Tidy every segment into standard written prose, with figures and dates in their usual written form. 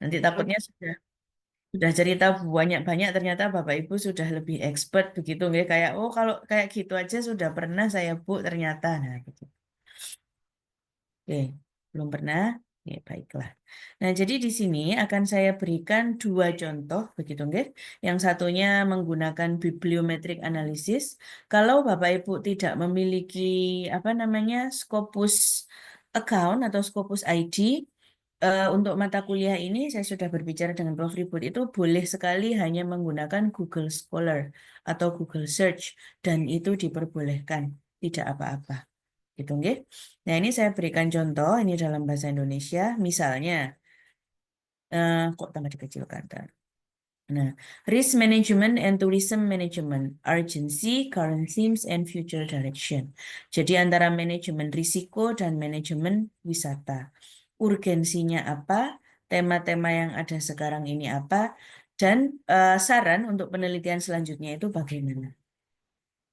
Nanti takutnya sudah cerita banyak-banyak ternyata Bapak Ibu sudah lebih expert begitu nggih kayak oh kalau kayak gitu aja sudah pernah saya Bu ternyata. Nah, begitu. Oke, belum pernah. Oke, baiklah. Nah, jadi di sini akan saya berikan dua contoh begitu nggih. Yang satunya menggunakan bibliometric analysis. Kalau Bapak Ibu tidak memiliki apa namanya Scopus account atau Scopus ID, untuk mata kuliah ini saya sudah berbicara dengan Prof. Ribut itu boleh sekali hanya menggunakan Google Scholar atau Google Search dan itu diperbolehkan, tidak apa-apa. Gitu nggih. Nah, ini saya berikan contoh ini dalam bahasa Indonesia. Misalnya, kok tambah dikecilkan? Ntar. Nah, risk management and tourism management, urgency, current themes, and future direction. Jadi antara manajemen risiko dan manajemen wisata. Urgensinya apa? Tema-tema yang ada sekarang ini apa? Dan saran untuk penelitian selanjutnya itu bagaimana?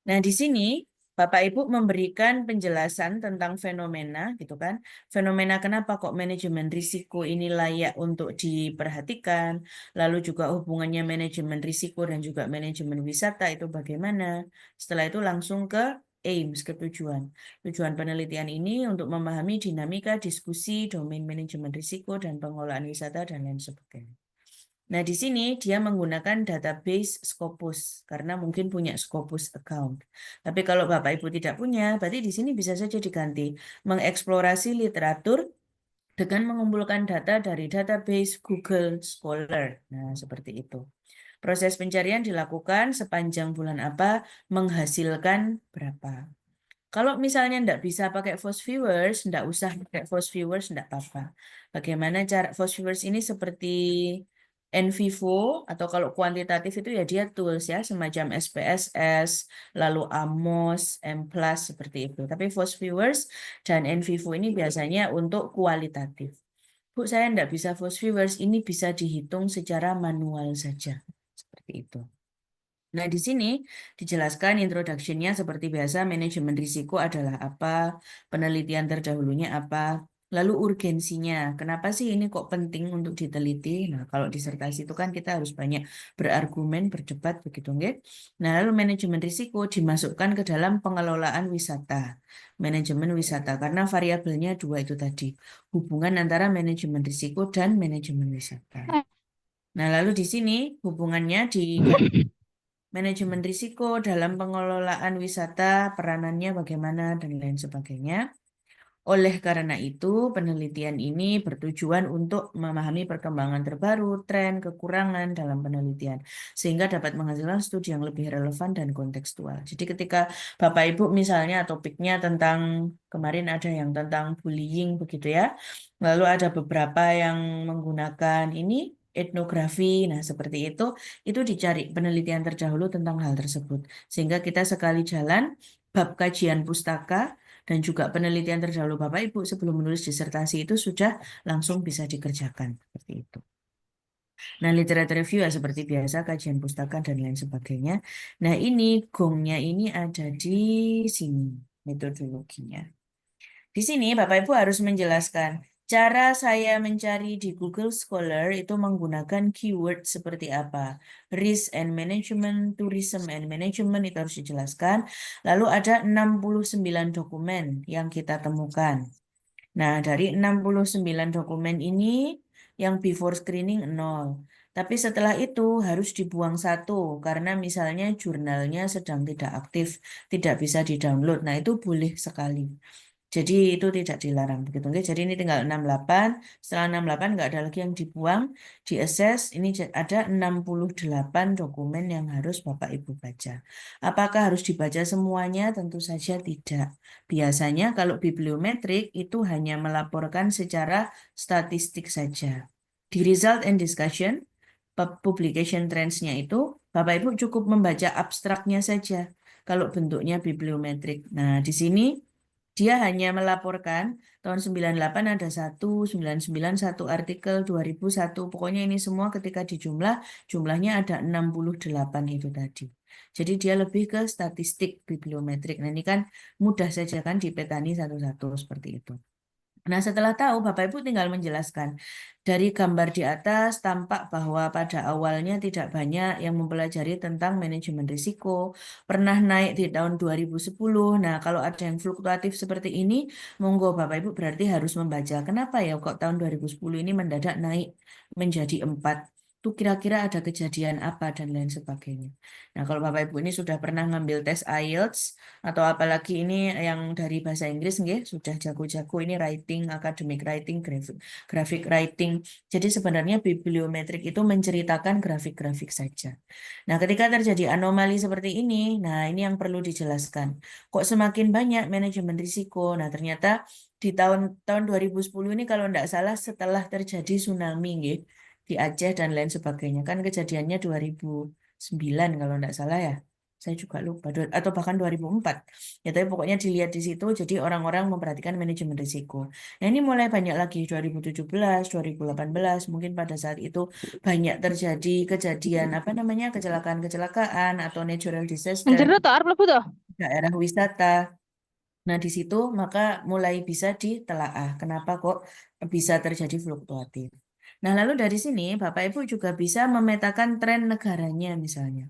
Nah, di sini Bapak Ibu memberikan penjelasan tentang fenomena, gitu kan? Fenomena kenapa kok manajemen risiko ini layak untuk diperhatikan, lalu juga hubungannya manajemen risiko dan juga manajemen wisata itu bagaimana. Setelah itu langsung ke aims, ke tujuan. Tujuan penelitian ini untuk memahami dinamika diskusi domain manajemen risiko dan pengelolaan wisata dan lain sebagainya. Nah, di sini dia menggunakan database Scopus karena mungkin punya Scopus account. Tapi kalau Bapak Ibu tidak punya, berarti di sini bisa saja diganti mengeksplorasi literatur dengan mengumpulkan data dari database Google Scholar. Nah, seperti itu. Proses pencarian dilakukan sepanjang bulan apa, menghasilkan berapa. Kalau misalnya tidak bisa pakai Fast Viewers, tidak usah pakai Fast Viewers, tidak apa-apa. Bagaimana cara Fast Viewers ini seperti NVivo atau kalau kuantitatif itu ya dia tools ya semacam SPSS, lalu Amos, M+, seperti itu. Tapi Fast Viewers dan NVivo ini biasanya untuk kualitatif. Bu, saya tidak bisa Fast Viewers, ini bisa dihitung secara manual saja. Seperti itu. Nah, di sini dijelaskan introduction-nya seperti biasa, manajemen risiko adalah apa, penelitian terdahulunya apa, lalu urgensinya. Kenapa sih ini kok penting untuk diteliti? Nah, kalau disertasi itu kan kita harus banyak berargumen, berdebat begitu, nggih? Nah, lalu manajemen risiko dimasukkan ke dalam pengelolaan wisata. Manajemen wisata, karena variabelnya dua itu tadi. Hubungan antara manajemen risiko dan manajemen wisata. Nah, lalu di sini hubungannya di manajemen risiko dalam pengelolaan wisata, peranannya bagaimana, dan lain sebagainya. Oleh karena itu, penelitian ini bertujuan untuk memahami perkembangan terbaru, tren, kekurangan dalam penelitian, sehingga dapat menghasilkan studi yang lebih relevan dan kontekstual. Jadi ketika Bapak Ibu misalnya topiknya tentang, kemarin ada yang tentang bullying begitu ya, lalu ada beberapa yang menggunakan ini, etnografi, nah seperti itu dicari penelitian terdahulu tentang hal tersebut. Sehingga kita sekali jalan, bab kajian pustaka, dan juga penelitian terdahulu Bapak Ibu sebelum menulis disertasi itu sudah langsung bisa dikerjakan seperti itu. Nah, literatur review ya seperti biasa, kajian pustaka dan lain sebagainya. Nah, ini gongnya ini ada di sini metodologinya. Di sini Bapak Ibu harus menjelaskan cara saya mencari di Google Scholar itu menggunakan keyword seperti apa. Risk and Management, Tourism and Management itu harus dijelaskan. Lalu ada 69 dokumen yang kita temukan. Nah, dari 69 dokumen ini yang before screening 0. Tapi setelah itu harus dibuang satu karena misalnya jurnalnya sedang tidak aktif, tidak bisa di-download. Nah, itu boleh sekali. Jadi itu tidak dilarang begitu. Oke. Jadi ini tinggal 68. Setelah 68 nggak ada lagi yang dibuang, di assess. Ini ada 68 dokumen yang harus Bapak Ibu baca. Apakah harus dibaca semuanya? Tentu saja tidak. Biasanya kalau bibliometrik itu hanya melaporkan secara statistik saja. Di result and discussion, publication trends-nya itu, Bapak Ibu cukup membaca abstraknya saja kalau bentuknya bibliometrik. Nah, di sini dia hanya melaporkan tahun 98 ada satu, 99 satu artikel, 2001. Pokoknya ini semua ketika dijumlah, jumlahnya ada 68 itu tadi. Jadi dia lebih ke statistik bibliometrik. Nah, ini kan mudah saja kan dipetani satu-satu seperti itu. Nah, setelah tahu, Bapak Ibu tinggal menjelaskan. Dari gambar di atas tampak bahwa pada awalnya tidak banyak yang mempelajari tentang manajemen risiko. Pernah naik di tahun 2010. Nah, kalau ada yang fluktuatif seperti ini, monggo Bapak Ibu berarti harus membaca. Kenapa ya kok tahun 2010 ini mendadak naik menjadi 4? Itu kira-kira ada kejadian apa dan lain sebagainya. Nah, kalau Bapak Ibu ini sudah pernah ngambil tes IELTS, atau apalagi ini yang dari bahasa Inggris nggih sudah jago-jago ini writing, academic writing, graphic writing. Jadi sebenarnya bibliometrik itu menceritakan grafik-grafik saja. Nah, ketika terjadi anomali seperti ini, nah ini yang perlu dijelaskan. Kok semakin banyak manajemen risiko? Nah, ternyata di tahun 2010 ini kalau tidak salah setelah terjadi tsunami nggih, di Aceh dan lain sebagainya. Kan kejadiannya 2009 kalau tidak salah ya. Saya juga lupa, atau bahkan 2004. Ya, tapi pokoknya dilihat di situ, jadi orang-orang memperhatikan manajemen risiko. Nah, ini mulai banyak lagi, 2017, 2018, mungkin pada saat itu banyak terjadi kejadian, apa namanya, kecelakaan-kecelakaan atau natural disaster Anjir tuh arep mlebu tuh. di daerah wisata. Nah, di situ maka mulai bisa ditelaah, kenapa kok bisa terjadi fluktuatif. Nah, lalu dari sini Bapak Ibu juga bisa memetakan tren negaranya misalnya.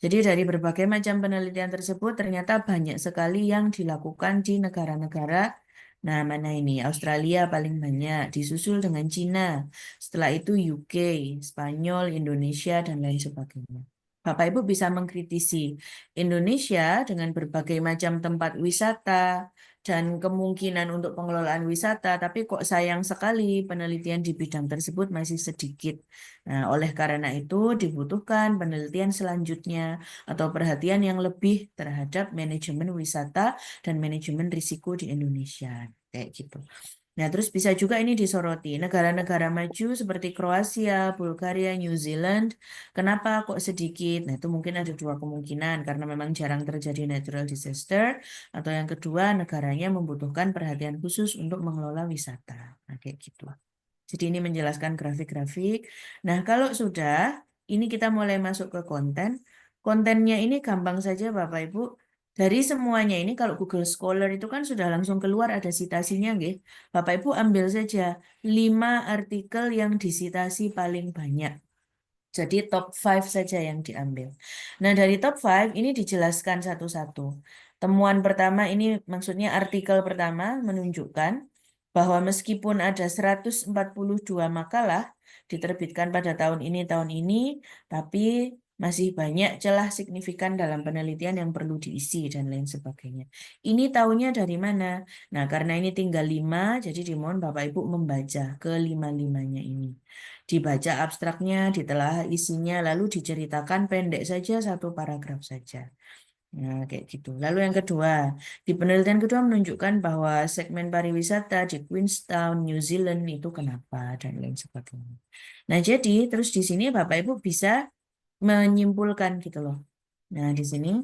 Jadi dari berbagai macam penelitian tersebut ternyata banyak sekali yang dilakukan di negara-negara. Nah, mana ini? Australia paling banyak, disusul dengan Cina. Setelah itu UK, Spanyol, Indonesia, dan lain sebagainya. Bapak Ibu bisa mengkritisi Indonesia dengan berbagai macam tempat wisata dan kemungkinan untuk pengelolaan wisata, tapi kok sayang sekali penelitian di bidang tersebut masih sedikit. Nah, oleh karena itu dibutuhkan penelitian selanjutnya atau perhatian yang lebih terhadap manajemen wisata dan manajemen risiko di Indonesia. Kayak gitu. Nah, terus bisa juga ini disoroti. Negara-negara maju seperti Kroasia, Bulgaria, New Zealand, kenapa kok sedikit? Nah, itu mungkin ada dua kemungkinan, karena memang jarang terjadi natural disaster, atau yang kedua, negaranya membutuhkan perhatian khusus untuk mengelola wisata. Nah, kayak gitu. Jadi ini menjelaskan grafik-grafik. Nah, kalau sudah, ini kita mulai masuk ke konten. Kontennya ini gampang saja Bapak Ibu. Dari semuanya ini kalau Google Scholar itu kan sudah langsung keluar ada citasinya nggih. Bapak Ibu ambil saja 5 artikel yang disitasi paling banyak. Jadi top 5 saja yang diambil. Nah, dari top 5 ini dijelaskan satu-satu. Temuan pertama ini maksudnya artikel pertama menunjukkan bahwa meskipun ada 142 makalah diterbitkan pada tahun ini, tapi masih banyak celah signifikan dalam penelitian yang perlu diisi dan lain sebagainya. Ini tahunya dari mana? Nah, karena ini tinggal 5, jadi dimohon Bapak Ibu membaca ke 5-limanya ini. Dibaca abstraknya, ditelaah isinya, lalu diceritakan pendek saja satu paragraf saja. Nah, kayak gitu. Lalu yang kedua, di penelitian kedua menunjukkan bahwa segmen pariwisata di Queenstown, New Zealand itu kenapa dan lain sebagainya. Nah, jadi terus di sini Bapak Ibu bisa menyimpulkan gitu loh. Nah, di sini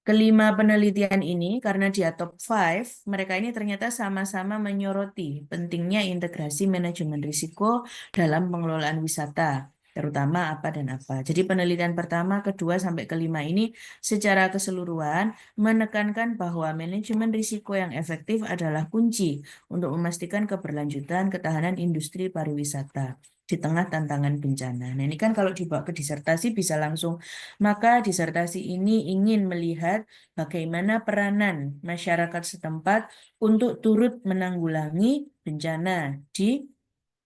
kelima penelitian ini, karena dia top 5, mereka ini ternyata sama-sama menyoroti pentingnya integrasi manajemen risiko dalam pengelolaan wisata, terutama apa dan apa. Jadi penelitian pertama, kedua, sampai kelima ini secara keseluruhan menekankan bahwa manajemen risiko yang efektif adalah kunci untuk memastikan keberlanjutan ketahanan industri pariwisata di tengah tantangan bencana. Nah, ini kan kalau dibawa ke disertasi bisa langsung, maka disertasi ini ingin melihat bagaimana peranan masyarakat setempat untuk turut menanggulangi bencana di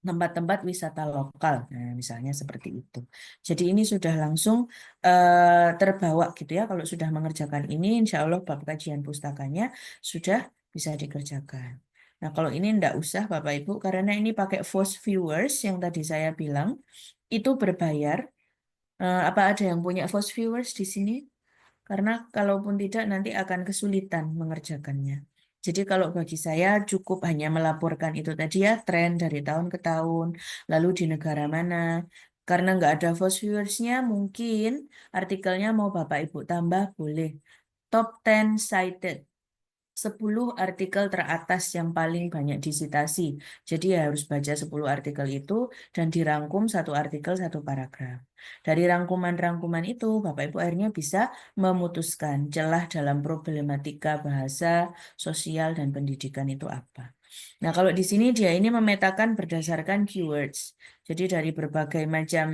tempat-tempat wisata lokal. Nah, misalnya seperti itu. Jadi ini sudah langsung terbawa gitu ya. Kalau sudah mengerjakan ini, insya Allah bab kajian pustakanya sudah bisa dikerjakan. Nah, kalau ini enggak usah Bapak Ibu, karena ini pakai Force Viewers yang tadi saya bilang, itu berbayar. Apa ada yang punya Force Viewers di sini? Karena kalaupun tidak nanti akan kesulitan mengerjakannya. Jadi kalau bagi saya cukup hanya melaporkan itu tadi ya, tren dari tahun ke tahun, lalu di negara mana. Karena nggak ada Fast Viewersnya, mungkin artikelnya mau Bapak Ibu tambah boleh. Top 10 cited. 10 artikel teratas yang paling banyak disitasi. Jadi ya harus baca 10 artikel itu dan dirangkum satu artikel satu paragraf. Dari rangkuman-rangkuman itu, Bapak Ibu akhirnya bisa memutuskan celah dalam problematika bahasa, sosial, dan pendidikan itu apa. Nah, kalau di sini dia ini memetakan berdasarkan keywords. Jadi dari berbagai macam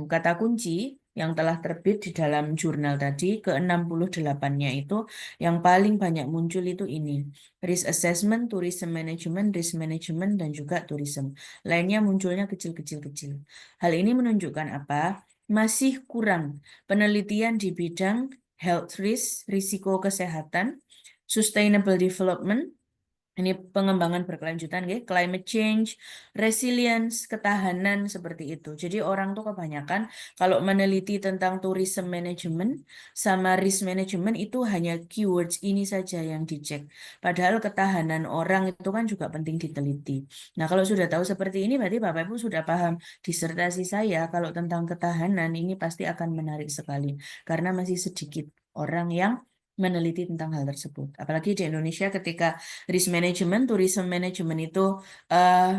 kata kunci yang telah terbit di dalam jurnal tadi, ke-68-nya itu yang paling banyak muncul itu ini. Risk assessment, tourism management, dan juga tourism. Lainnya munculnya kecil-kecil-kecil. Hal ini menunjukkan apa? Masih kurang penelitian di bidang health risk, risiko kesehatan, sustainable development, ini pengembangan berkelanjutan, ya, climate change, resilience, ketahanan seperti itu. Jadi orang tuh kebanyakan kalau meneliti tentang tourism management sama risk management itu hanya keywords ini saja yang dicek. Padahal ketahanan orang itu kan juga penting diteliti. Nah, kalau sudah tahu seperti ini berarti Bapak Ibu sudah paham disertasi saya kalau tentang ketahanan ini pasti akan menarik sekali karena masih sedikit orang yang meneliti tentang hal tersebut. Apalagi di Indonesia ketika risk management, tourism management itu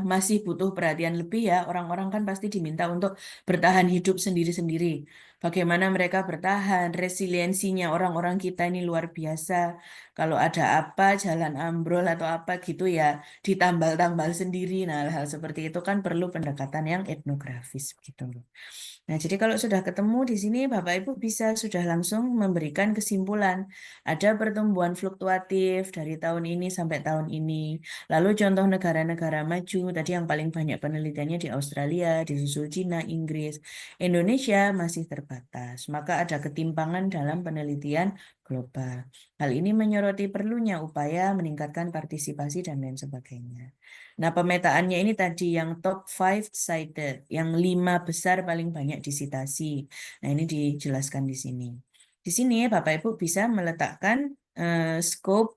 masih butuh perhatian lebih ya. Orang-orang kan pasti diminta untuk bertahan hidup sendiri-sendiri. Bagaimana mereka bertahan, resiliensinya orang-orang kita ini luar biasa. Kalau ada apa, jalan ambrol atau apa gitu ya, ditambal-tambal sendiri. Nah, hal seperti itu kan perlu pendekatan yang etnografis gitu loh. Nah, jadi kalau sudah ketemu di sini, Bapak Ibu bisa sudah langsung memberikan kesimpulan. Ada pertumbuhan fluktuatif dari tahun ini sampai tahun ini. Lalu contoh negara-negara maju, tadi yang paling banyak penelitiannya di Australia, disusul Cina, Inggris. Indonesia masih terbatas, maka ada ketimpangan dalam penelitian global. Hal ini menyoroti perlunya upaya meningkatkan partisipasi dan lain sebagainya. Nah, pemetaannya ini tadi yang top 5 cited, yang 5 besar paling banyak disitasi. Nah, ini dijelaskan di sini. Di sini Bapak Ibu bisa meletakkan scope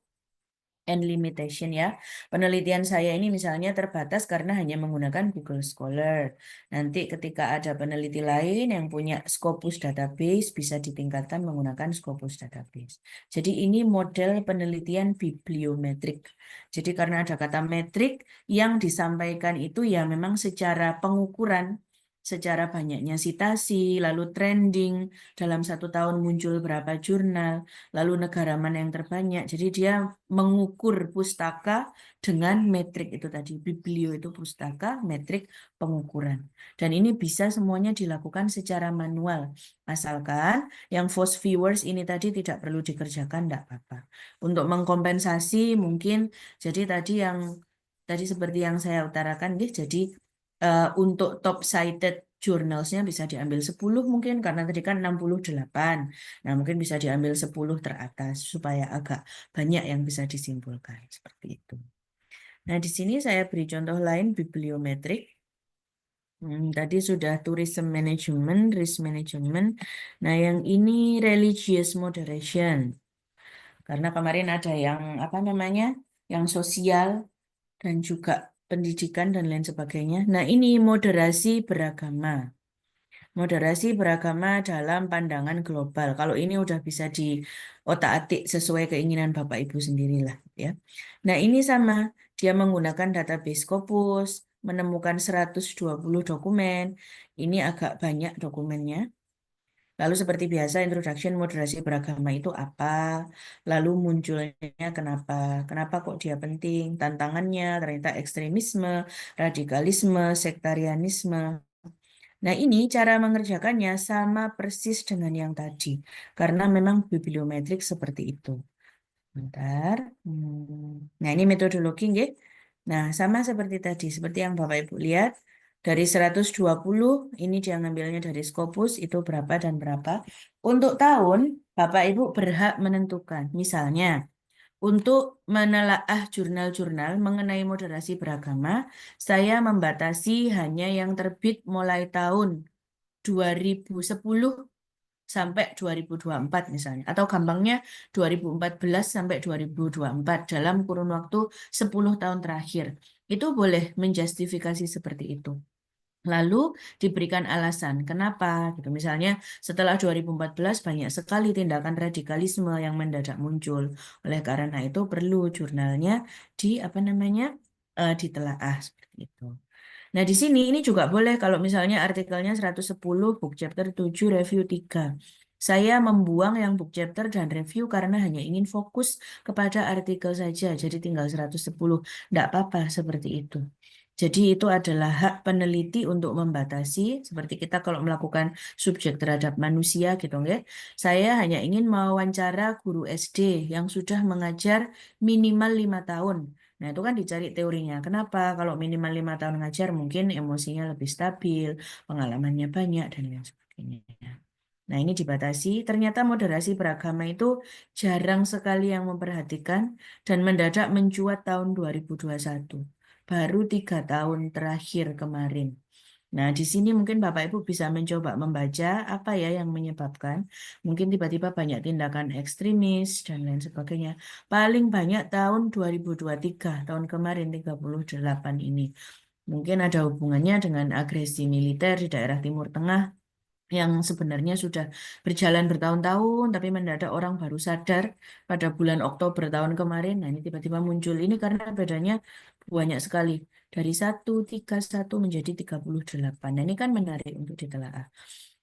and limitation ya. Penelitian saya ini misalnya terbatas karena hanya menggunakan Google Scholar. Nanti ketika ada peneliti lain yang punya Scopus database bisa ditingkatkan menggunakan Scopus database. Jadi ini model penelitian bibliometrik. Jadi karena ada kata metrik yang disampaikan itu ya memang secara pengukuran, secara banyaknya sitasi, lalu trending, dalam satu tahun muncul berapa jurnal, lalu negara mana yang terbanyak. Jadi dia mengukur pustaka dengan metrik itu tadi. Biblio itu pustaka, metrik pengukuran. Dan ini bisa semuanya dilakukan secara manual. Asalkan yang fast viewers ini tadi tidak perlu dikerjakan, tidak apa-apa. Untuk mengkompensasi mungkin, jadi tadi yang tadi seperti yang saya utarakan, jadi untuk top cited journalsnya bisa diambil 10 mungkin karena tadi kan 68. Nah, mungkin bisa diambil 10 teratas supaya agak banyak yang bisa disimpulkan seperti itu. Nah, di sini saya beri contoh lain bibliometrik. Tadi sudah tourism management, risk management. Nah, yang ini religious moderation. Karena kemarin ada yang apa namanya? Yang sosial dan juga pendidikan dan lain sebagainya. Nah, ini moderasi beragama. Moderasi beragama dalam pandangan global. Kalau ini udah bisa di otak-atik sesuai keinginan Bapak Ibu sendirilah ya. Nah, ini sama. Dia menggunakan database Scopus, menemukan 120 dokumen. Ini agak banyak dokumennya. Lalu seperti biasa introduction moderasi beragama itu apa? Lalu munculnya kenapa? Kenapa kok dia penting? Tantangannya ternyata ekstremisme, radikalisme, sektarianisme. Nah, ini cara mengerjakannya sama persis dengan yang tadi. Karena memang bibliometrik seperti itu. Bentar. Nah, ini metodologi, nggih. Nah, sama seperti tadi. Seperti yang Bapak Ibu lihat. Dari 120, ini dia ngambilnya dari Scopus, itu berapa dan berapa. Untuk tahun, Bapak Ibu berhak menentukan. Misalnya, untuk menelaah jurnal-jurnal mengenai moderasi beragama, saya membatasi hanya yang terbit mulai tahun 2010 sampai 2024 misalnya. Atau gampangnya 2014 sampai 2024 dalam kurun waktu 10 tahun terakhir. Itu boleh menjustifikasi seperti itu. Lalu diberikan alasan kenapa gitu. Misalnya setelah 2014 banyak sekali tindakan radikalisme yang mendadak muncul. Oleh karena itu perlu jurnalnya di apa namanya ditelaah seperti itu. Nah, di sini ini juga boleh kalau misalnya artikelnya 110 book chapter 7 review 3. Saya membuang yang book chapter dan review karena hanya ingin fokus kepada artikel saja. Jadi tinggal 110. Tidak apa-apa seperti itu. Jadi itu adalah hak peneliti untuk membatasi, seperti kita kalau melakukan subjek terhadap manusia gitu, nggak? Saya hanya ingin mewawancara guru SD yang sudah mengajar minimal 5 tahun. Nah, itu kan dicari teorinya. Kenapa? Kalau minimal 5 tahun ngajar, mungkin emosinya lebih stabil, pengalamannya banyak, dan lain sebagainya. Nah, ini dibatasi. Ternyata moderasi beragama itu jarang sekali yang memperhatikan dan mendadak mencuat tahun 2021. Baru 3 tahun terakhir kemarin. Nah, di sini mungkin Bapak Ibu bisa mencoba membaca apa ya yang menyebabkan. Mungkin tiba-tiba banyak tindakan ekstremis dan lain sebagainya. Paling banyak tahun 2023, tahun kemarin 38 ini. Mungkin ada hubungannya dengan agresi militer di daerah Timur Tengah yang sebenarnya sudah berjalan bertahun-tahun, tapi mendadak orang baru sadar pada bulan Oktober tahun kemarin. Nah, ini tiba-tiba muncul. Ini karena bedanya banyak sekali. Dari 131 menjadi 38. Nah, ini kan menarik untuk ditelaah.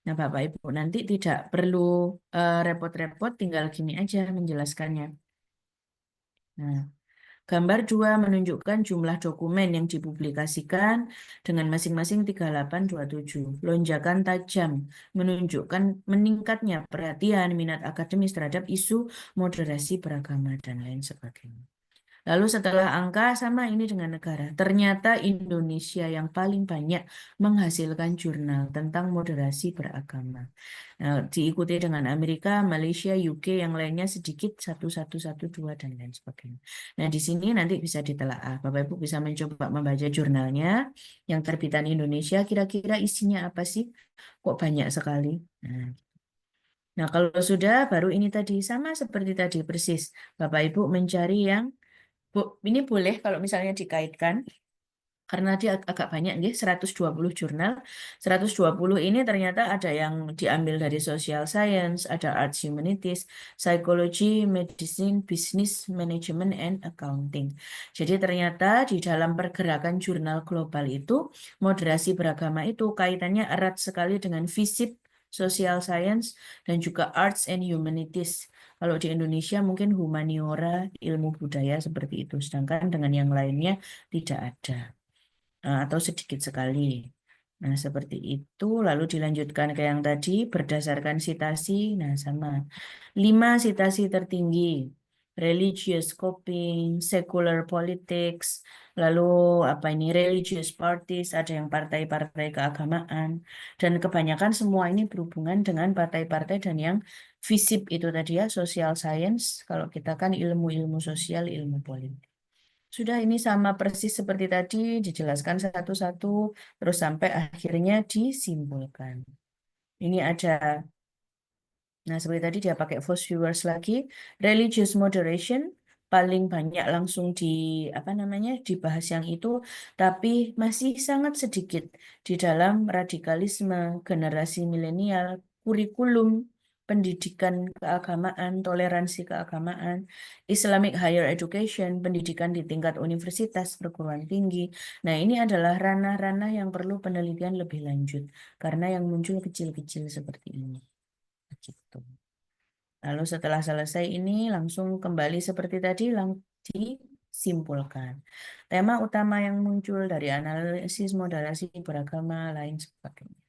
Nah, Bapak Ibu, nanti tidak perlu repot-repot, tinggal gini aja menjelaskannya. Nah, gambar 2 menunjukkan jumlah dokumen yang dipublikasikan dengan masing-masing 3827. Lonjakan tajam menunjukkan meningkatnya perhatian minat akademis terhadap isu moderasi beragama dan lain sebagainya. Lalu setelah angka sama ini dengan negara. Ternyata Indonesia yang paling banyak menghasilkan jurnal tentang moderasi beragama. Nah, diikuti dengan Amerika, Malaysia, UK, yang lainnya sedikit 1112 dan lain sebagainya. Nah, di sini nanti bisa ditelaah. Bapak Ibu bisa mencoba membaca jurnalnya yang terbitan Indonesia. Kira-kira isinya apa sih? Kok banyak sekali? Nah, nah, kalau sudah baru ini tadi sama seperti tadi persis. Bapak Ibu mencari yang ini boleh kalau misalnya dikaitkan karena dia agak banyak nih 120 jurnal. 120 ini ternyata ada yang diambil dari social science, ada arts humanities, psychology, medicine, business, management, and accounting. Jadi ternyata di dalam pergerakan jurnal global itu moderasi beragama itu kaitannya erat sekali dengan FISIP, social science, dan juga arts and humanities. Kalau di Indonesia mungkin humaniora, ilmu budaya seperti itu, sedangkan dengan yang lainnya tidak ada atau sedikit sekali. Nah, seperti itu. Lalu dilanjutkan ke yang tadi berdasarkan sitasi. Nah, sama. 5 sitasi tertinggi. Religious coping, secular politics, lalu apa ini religious parties, ada yang partai-partai keagamaan, dan kebanyakan semua ini berhubungan dengan partai-partai dan yang FISIP itu tadi ya, social science, kalau kita kan ilmu-ilmu sosial, ilmu politik. Sudah ini sama persis seperti tadi, dijelaskan satu-satu, terus sampai akhirnya disimpulkan. Ini ada, nah seperti tadi dia pakai Force Viewers lagi, religious moderation, paling banyak langsung di, apa namanya, dibahas yang itu, tapi masih sangat sedikit di dalam radikalisme, generasi milenial, kurikulum, pendidikan keagamaan, toleransi keagamaan, Islamic Higher Education, pendidikan di tingkat universitas, perguruan tinggi. Nah, ini adalah ranah-ranah yang perlu penelitian lebih lanjut, karena yang muncul kecil-kecil seperti ini. Gitu. Lalu setelah selesai ini langsung kembali seperti tadi, disimpulkan. Tema utama yang muncul dari analisis moderasi beragama lain sebagainya.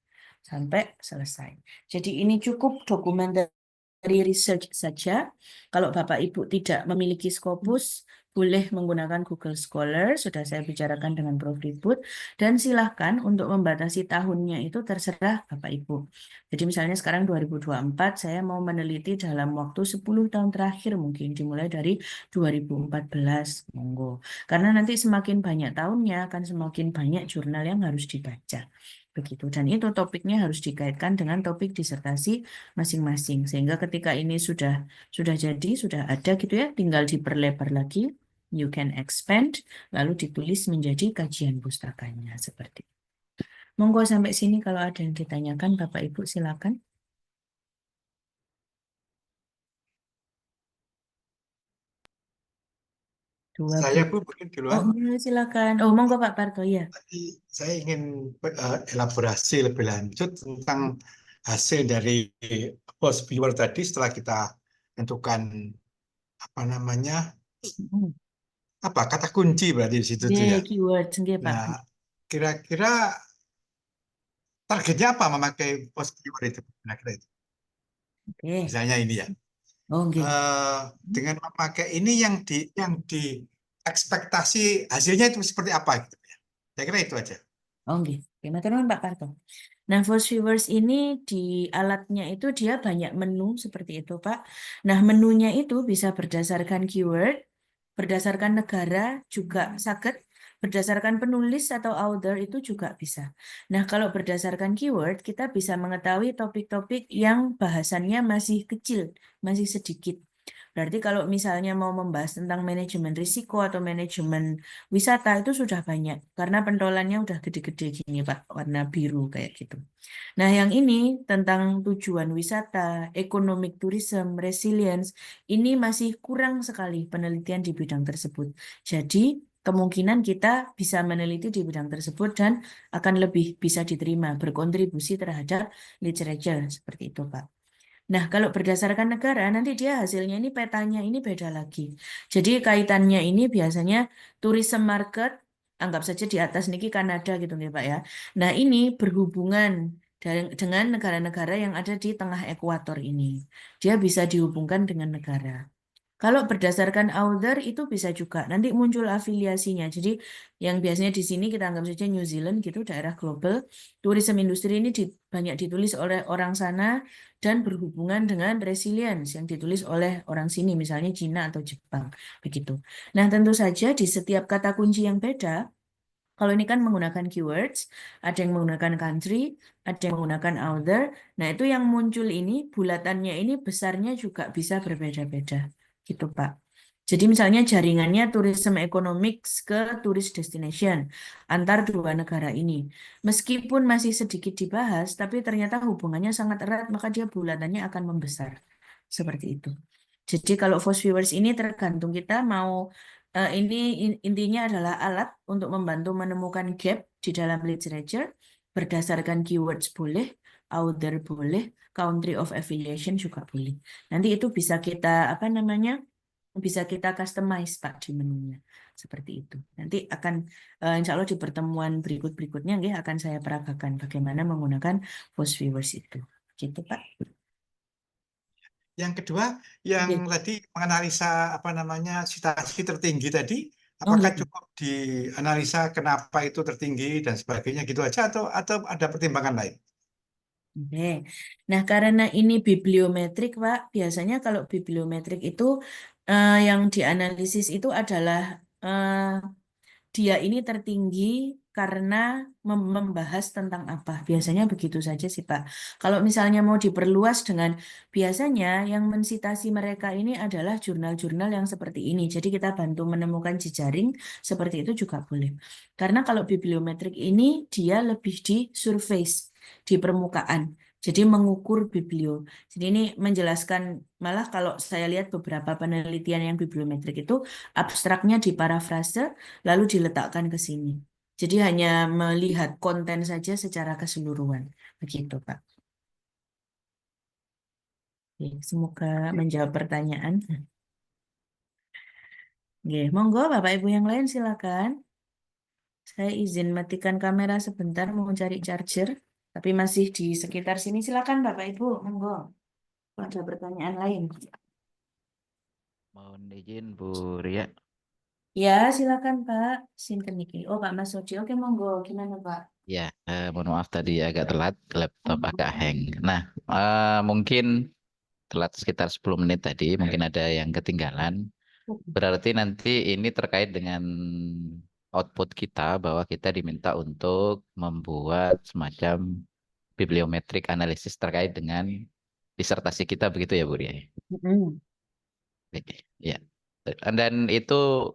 Sampai selesai. Jadi ini cukup dokumen dari research saja. Kalau Bapak Ibu tidak memiliki Scopus, boleh menggunakan Google Scholar, sudah saya bicarakan dengan Prof. Ribut, dan silahkan untuk membatasi tahunnya itu terserah Bapak Ibu. Jadi misalnya sekarang 2024, saya mau meneliti dalam waktu 10 tahun terakhir mungkin, dimulai dari 2014, monggo. Karena nanti semakin banyak tahunnya, akan semakin banyak jurnal yang harus dibaca. Begitu. Dan itu topiknya harus dikaitkan dengan topik disertasi masing-masing. Sehingga ketika ini sudah jadi, sudah ada gitu ya, tinggal diperlebar lagi, you can expand, lalu ditulis menjadi kajian pustakanya seperti itu. Monggo sampai sini kalau ada yang ditanyakan, Bapak Ibu silakan. Dua Saya bulan. Bu mungkin Oh, duluan. iya, silakan. Oh, monggo Pak Parto ya. Tadi saya ingin elaborasi lebih lanjut tentang hasil dari post viewer tadi setelah kita tentukan apa namanya Hmm. apa kata kunci berarti di situ tuh Nggih, ya. keyword, nggih Pak. Nah, kira-kira targetnya apa memakai post viewer itu? Kira-kira itu. Oke. Misalnya ini ya. Oh, nggih. Eh, dengan memakai ini yang di ekspektasi hasilnya itu seperti apa gitu ya. Saya kira itu aja. Oh, nggih. Oke, matur nuwun Pak Parto. Nah, Force Viewers ini di alatnya itu dia banyak menu seperti itu, Pak. Nah, menunya itu bisa berdasarkan keyword, berdasarkan negara juga sakit, berdasarkan penulis atau author itu juga bisa. Nah, kalau berdasarkan keyword, kita bisa mengetahui topik-topik yang bahasannya masih kecil, masih sedikit. Berarti kalau misalnya mau membahas tentang manajemen risiko atau manajemen wisata itu sudah banyak karena pentolannya udah gede-gede gini Pak, warna biru kayak gitu. Nah, yang ini tentang tujuan wisata, economic tourism, resilience, ini masih kurang sekali penelitian di bidang tersebut. Jadi, kemungkinan kita bisa meneliti di bidang tersebut dan akan lebih bisa diterima, berkontribusi terhadap literature seperti itu, Pak. Nah, kalau berdasarkan negara, nanti dia hasilnya ini petanya ini beda lagi. Jadi kaitannya ini biasanya tourism market, anggap saja di atas niki Kanada gitu nih Pak ya. Nah, ini berhubungan dengan negara-negara yang ada di tengah ekuator ini. Dia bisa dihubungkan dengan negara. Kalau berdasarkan author itu bisa juga nanti muncul afiliasinya. Jadi yang biasanya di sini kita anggap saja New Zealand gitu, daerah global, tourism industri ini banyak ditulis oleh orang sana dan berhubungan dengan resilience yang ditulis oleh orang sini, misalnya Cina atau Jepang, begitu. Nah, tentu saja di setiap kata kunci yang beda, kalau ini kan menggunakan keywords, ada yang menggunakan country, ada yang menggunakan author. Nah, itu yang muncul ini, bulatannya ini besarnya juga bisa berbeda-beda. Gitu, Pak. Jadi misalnya jaringannya tourism economics ke tourist destination antar dua negara ini. Meskipun masih sedikit dibahas, tapi ternyata hubungannya sangat erat, maka dia bulatannya akan membesar. Seperti itu. Jadi kalau Force Viewers ini tergantung kita mau ini intinya adalah alat untuk membantu menemukan gap di dalam literature berdasarkan keywords boleh, author boleh, country of affiliation juga boleh. Nanti itu bisa kita apa namanya? Bisa kita customize Pak di menunya. Seperti itu. Nanti akan insya Allah di pertemuan berikut-berikutnya nggih, akan saya peragakan bagaimana menggunakan Force Viewers itu. Gitu Pak. Yang kedua, yang Nggih. tadi menganalisa apa namanya citasi tertinggi tadi, Oh, apakah nggih. cukup dianalisa kenapa itu tertinggi dan sebagainya gitu aja atau ada pertimbangan lain? Oke. Nah, karena ini bibliometrik, Pak, biasanya kalau bibliometrik itu yang dianalisis itu adalah eh, dia ini tertinggi karena membahas tentang apa. Biasanya begitu saja sih, Pak. Kalau misalnya mau diperluas dengan biasanya yang mensitasi mereka ini adalah jurnal-jurnal yang seperti ini. Jadi kita bantu menemukan jejaring seperti itu juga boleh. Karena kalau bibliometrik ini dia lebih di surface, di permukaan. Jadi mengukur biblio. Jadi ini menjelaskan, malah kalau saya lihat beberapa penelitian yang bibliometrik itu abstraknya diparafrase lalu diletakkan ke sini. Jadi hanya melihat konten saja secara keseluruhan. Begitu, Pak. Oke, semoga menjawab pertanyaan. Oke, monggo Bapak Ibu yang lain silakan. Saya izin matikan kamera sebentar mau cari charger. Tapi masih di sekitar sini silakan Bapak Ibu, monggo. Kalau ada pertanyaan lain. Mohon izin Bu Ria. Ya, silakan Pak. Sinten iki. Oh, Pak Mas Sodi. Oke, monggo. Gimana, Pak? Ya, mohon maaf tadi agak telat, laptop agak hang. Nah, mungkin telat sekitar 10 menit tadi, mungkin ada yang ketinggalan. Berarti nanti ini terkait dengan output kita bahwa kita diminta untuk membuat semacam bibliometrik analisis terkait dengan disertasi kita begitu ya Bu Ria? Mm-mm. Oke, ya. Dan itu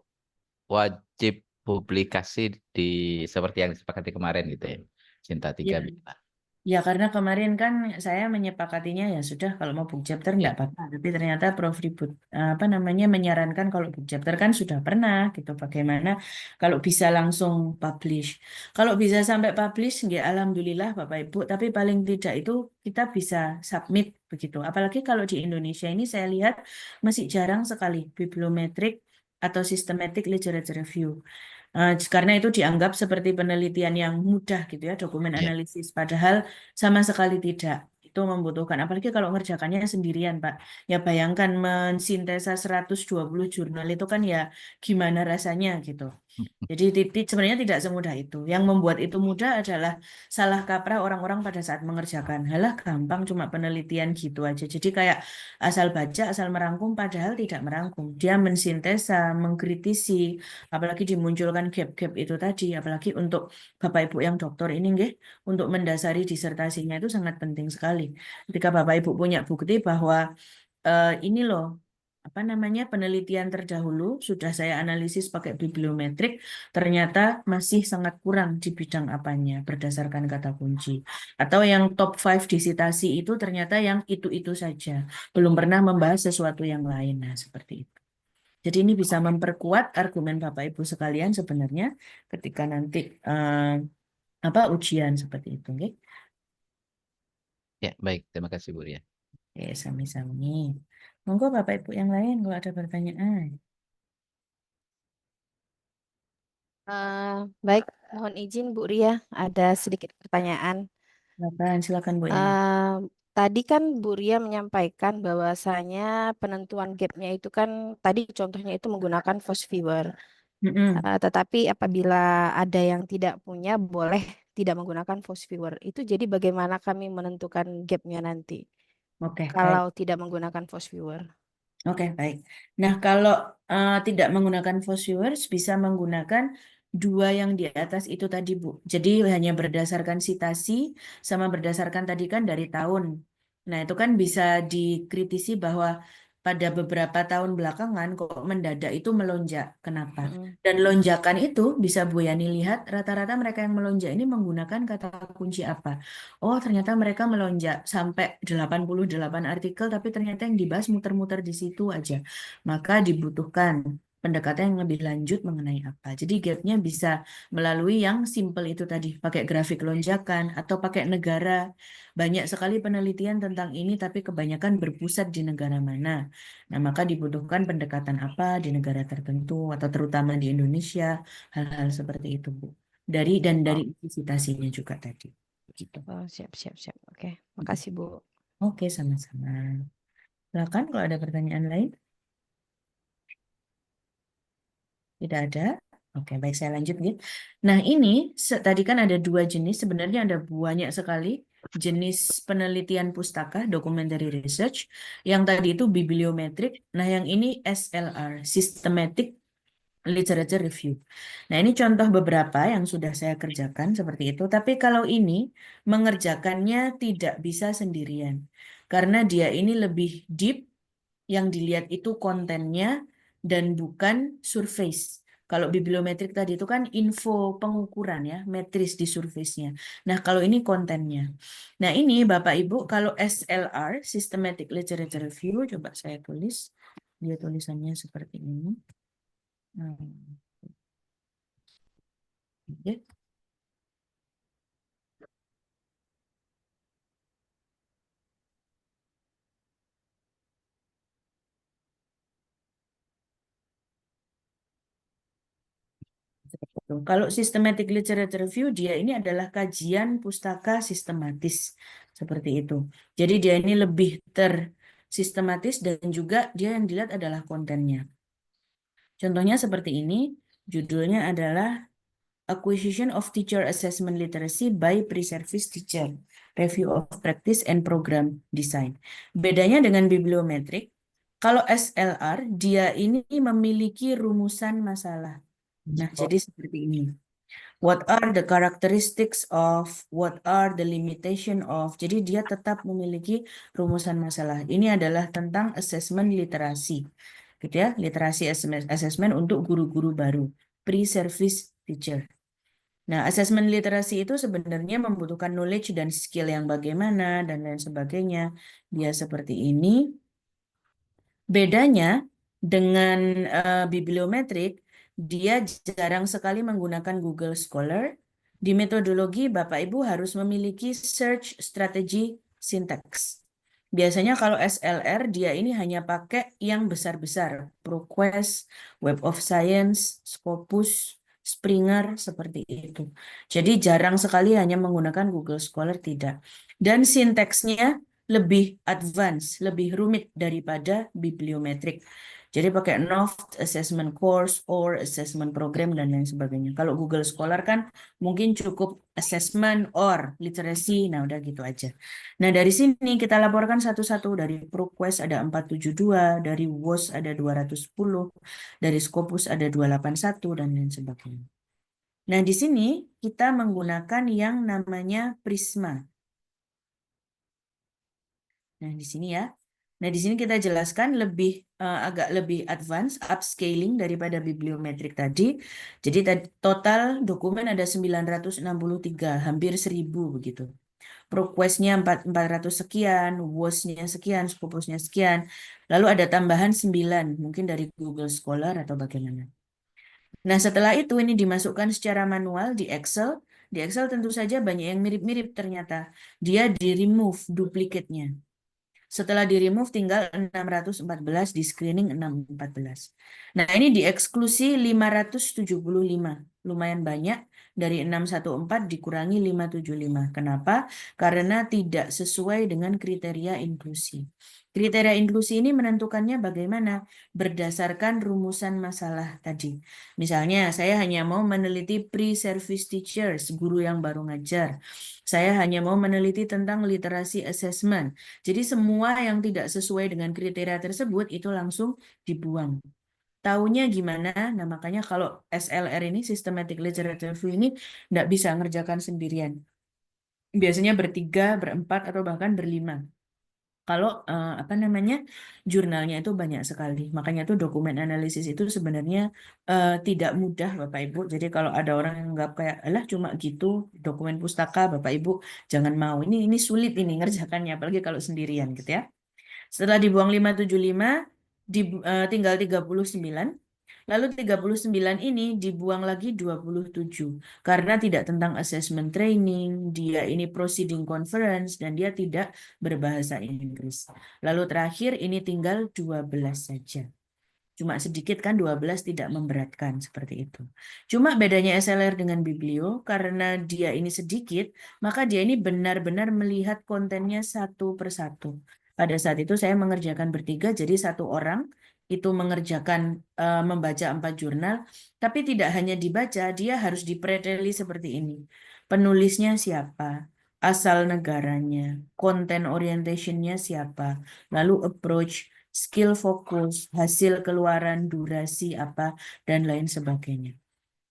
wajib publikasi di seperti yang disepakati kemarin gitu ya. Cinta Iya. 3 bisa. Ya, karena kemarin kan saya menyepakatinya ya sudah kalau mau book chapter Ya. enggak apa-apa. Tapi ternyata Prof. Ribut apa namanya menyarankan kalau book chapter kan sudah pernah gitu. Bagaimana kalau bisa langsung publish. Kalau bisa sampai publish, ya alhamdulillah Bapak Ibu. Tapi paling tidak itu kita bisa submit begitu. Apalagi kalau di Indonesia ini saya lihat masih jarang sekali bibliometrik atau systematic literature review. Karena itu dianggap seperti penelitian yang mudah gitu ya, dokumen Ya. analisis. Padahal sama sekali tidak. Itu membutuhkan, apalagi kalau ngerjakannya sendirian, Pak. Ya bayangkan mensintesa 120 jurnal itu kan ya gimana rasanya gitu. Jadi sebenarnya tidak semudah itu. Yang membuat itu mudah adalah salah kaprah orang-orang pada saat mengerjakan. Halah gampang cuma penelitian gitu aja. Jadi kayak asal baca, asal merangkum, padahal tidak merangkum. Dia mensintesa, mengkritisi, apalagi dimunculkan gap-gap itu tadi. Apalagi untuk Bapak Ibu yang doktor ini, nggih, untuk mendasari disertasinya itu sangat penting sekali. Ketika Bapak Ibu punya bukti bahwa ini loh apa namanya penelitian terdahulu sudah saya analisis pakai bibliometrik ternyata masih sangat kurang di bidang apanya berdasarkan kata kunci atau yang top 5 disitasi itu ternyata yang itu saja belum pernah membahas sesuatu yang lain. Nah, seperti itu. Jadi ini bisa memperkuat argumen Bapak Ibu sekalian sebenarnya ketika nanti apa ujian seperti itu, nggih. Ya, baik. Terima kasih Bu Ria. Oke, sami-sami. Monggo Bapak Ibu yang lain kalau ada pertanyaan. Baik, mohon izin Bu Ria, ada sedikit pertanyaan. Silakan Bu ya. Tadi kan Bu Ria menyampaikan bahwasanya penentuan gapnya itu kan tadi contohnya itu menggunakan force viewer. Tetapi apabila ada yang tidak punya boleh tidak menggunakan force viewer. Itu jadi bagaimana kami menentukan gapnya nanti Oke, baik. kalau tidak menggunakan force viewer? Oke, baik. Nah, kalau tidak menggunakan force viewers, bisa menggunakan dua yang di atas itu tadi, Bu. Jadi hanya berdasarkan citasi sama berdasarkan tadi kan dari tahun. Nah, itu kan bisa dikritisi bahwa pada beberapa tahun belakangan kok mendadak itu melonjak. Kenapa? Dan lonjakan itu bisa Bu Yani lihat rata-rata mereka yang melonjak ini menggunakan kata kunci apa. Oh, ternyata mereka melonjak sampai 88 artikel, tapi ternyata yang dibahas muter-muter di situ aja. Maka dibutuhkan pendekatan yang lebih lanjut mengenai apa. Jadi gapnya bisa melalui yang simple itu tadi, pakai grafik lonjakan atau pakai negara. Banyak sekali penelitian tentang ini, tapi kebanyakan berpusat di negara mana. Nah, maka dibutuhkan pendekatan apa di negara tertentu atau terutama di Indonesia, hal-hal seperti itu, Bu. Dari citasinya juga tadi. Gitu. Oh, siap. Oke, makasih Bu. Oke, sama-sama. Silakan kalau ada pertanyaan lain. Tidak ada. Oke, baik saya lanjut gitu. Nah, ini tadi kan ada dua jenis, sebenarnya ada banyak sekali jenis penelitian pustaka, documentary research. Yang tadi itu bibliometrik. Nah, yang ini SLR, systematic literature review. Nah, ini contoh beberapa yang sudah saya kerjakan seperti itu. Tapi kalau ini mengerjakannya tidak bisa sendirian. Karena dia ini lebih deep, yang dilihat itu kontennya dan bukan surface. Kalau bibliometrik tadi itu kan info pengukuran ya, metris di surface-nya. Nah, kalau ini kontennya. Nah, ini Bapak Ibu, kalau SLR, Systematic Literature Review, coba saya tulis. Dia tulisannya seperti ini. Oke. Kalau systematic literature review, dia ini adalah kajian pustaka sistematis seperti itu. Jadi dia ini lebih tersistematis dan juga dia yang dilihat adalah kontennya. Contohnya seperti ini, judulnya adalah Acquisition of Teacher Assessment Literacy by Pre-Service Teacher, Review of Practice and Program Design. Bedanya dengan bibliometrik, kalau SLR, dia ini memiliki rumusan masalah. Nah, jadi seperti ini. What are the characteristics of, what are the limitation of. Jadi dia tetap memiliki rumusan masalah. Ini adalah tentang assessment literasi. Gitu ya, literasi assessment untuk guru-guru baru, pre-service teacher. Nah, asesmen literasi itu sebenarnya membutuhkan knowledge dan skill yang bagaimana dan lain sebagainya. Dia seperti ini. Bedanya dengan bibliometrik, dia jarang sekali menggunakan Google Scholar. Di metodologi, Bapak Ibu harus memiliki search strategy syntax. Biasanya kalau SLR, dia ini hanya pakai yang besar-besar. ProQuest, Web of Science, Scopus, Springer, seperti itu. Jadi jarang sekali hanya menggunakan Google Scholar, tidak. Dan sinteksnya lebih advance, lebih rumit daripada bibliometrik. Jadi pakai NOVT, assessment course, or assessment program, dan lain sebagainya. Kalau Google Scholar kan mungkin cukup assessment or literacy, nah udah gitu aja. Nah dari sini kita laporkan satu-satu. Dari ProQuest ada 472, dari WOS ada 210, dari Scopus ada 281, dan lain sebagainya. Nah di sini kita menggunakan yang namanya Prisma. Nah, di sini ya. Nah, di sini kita jelaskan agak lebih advance, upscaling daripada bibliometrik tadi. Jadi total dokumen ada 963, hampir 1000 begitu. ProQuest-nya 400 sekian, WOS-nya sekian, Scopus-nya sekian. Lalu ada tambahan 9, mungkin dari Google Scholar atau bagaimana. Nah, setelah itu ini dimasukkan secara manual di Excel. Di Excel tentu saja banyak yang mirip-mirip ternyata. Dia di-remove duplikatnya. Setelah di-remove tinggal 614, di screening 614. Nah, ini dieksklusi 575. Lumayan banyak, dari 614 dikurangi 575. Kenapa? Karena tidak sesuai dengan kriteria inklusi. Kriteria inklusi ini menentukannya bagaimana? Berdasarkan rumusan masalah tadi. Misalnya, saya hanya mau meneliti pre-service teachers, guru yang baru ngajar. Saya hanya mau meneliti tentang literasi assessment. Jadi semua yang tidak sesuai dengan kriteria tersebut itu langsung dibuang. Taunya gimana? Nah, makanya kalau SLR ini, Systematic Literature Review ini, nggak bisa ngerjakan sendirian. Biasanya bertiga, berempat, atau bahkan berlima. Kalau apa namanya, jurnalnya itu banyak sekali. Makanya tuh dokumen analisis itu sebenarnya tidak mudah, Bapak Ibu. Jadi kalau ada orang yang nggak kayak, alah cuma gitu dokumen pustaka, Bapak Ibu jangan mau. Ini sulit ini ngerjakannya, apalagi kalau sendirian gitu ya. Setelah dibuang 575, tinggal 39. Lalu 39 ini dibuang lagi 27. Karena tidak tentang assessment training, dia ini proceeding conference, dan dia tidak berbahasa Inggris. Lalu terakhir ini tinggal 12 saja. Cuma sedikit kan, 12 tidak memberatkan seperti itu. Cuma bedanya SLR dengan Biblio, karena dia ini sedikit, maka dia ini benar-benar melihat kontennya satu persatu. Pada saat itu saya mengerjakan bertiga, jadi satu orang itu mengerjakan membaca 4 jurnal, tapi tidak hanya dibaca, dia harus dipreteli seperti ini. Penulisnya siapa? Asal negaranya, konten orientationnya siapa, lalu approach, skill fokus, hasil keluaran, durasi apa, dan lain sebagainya.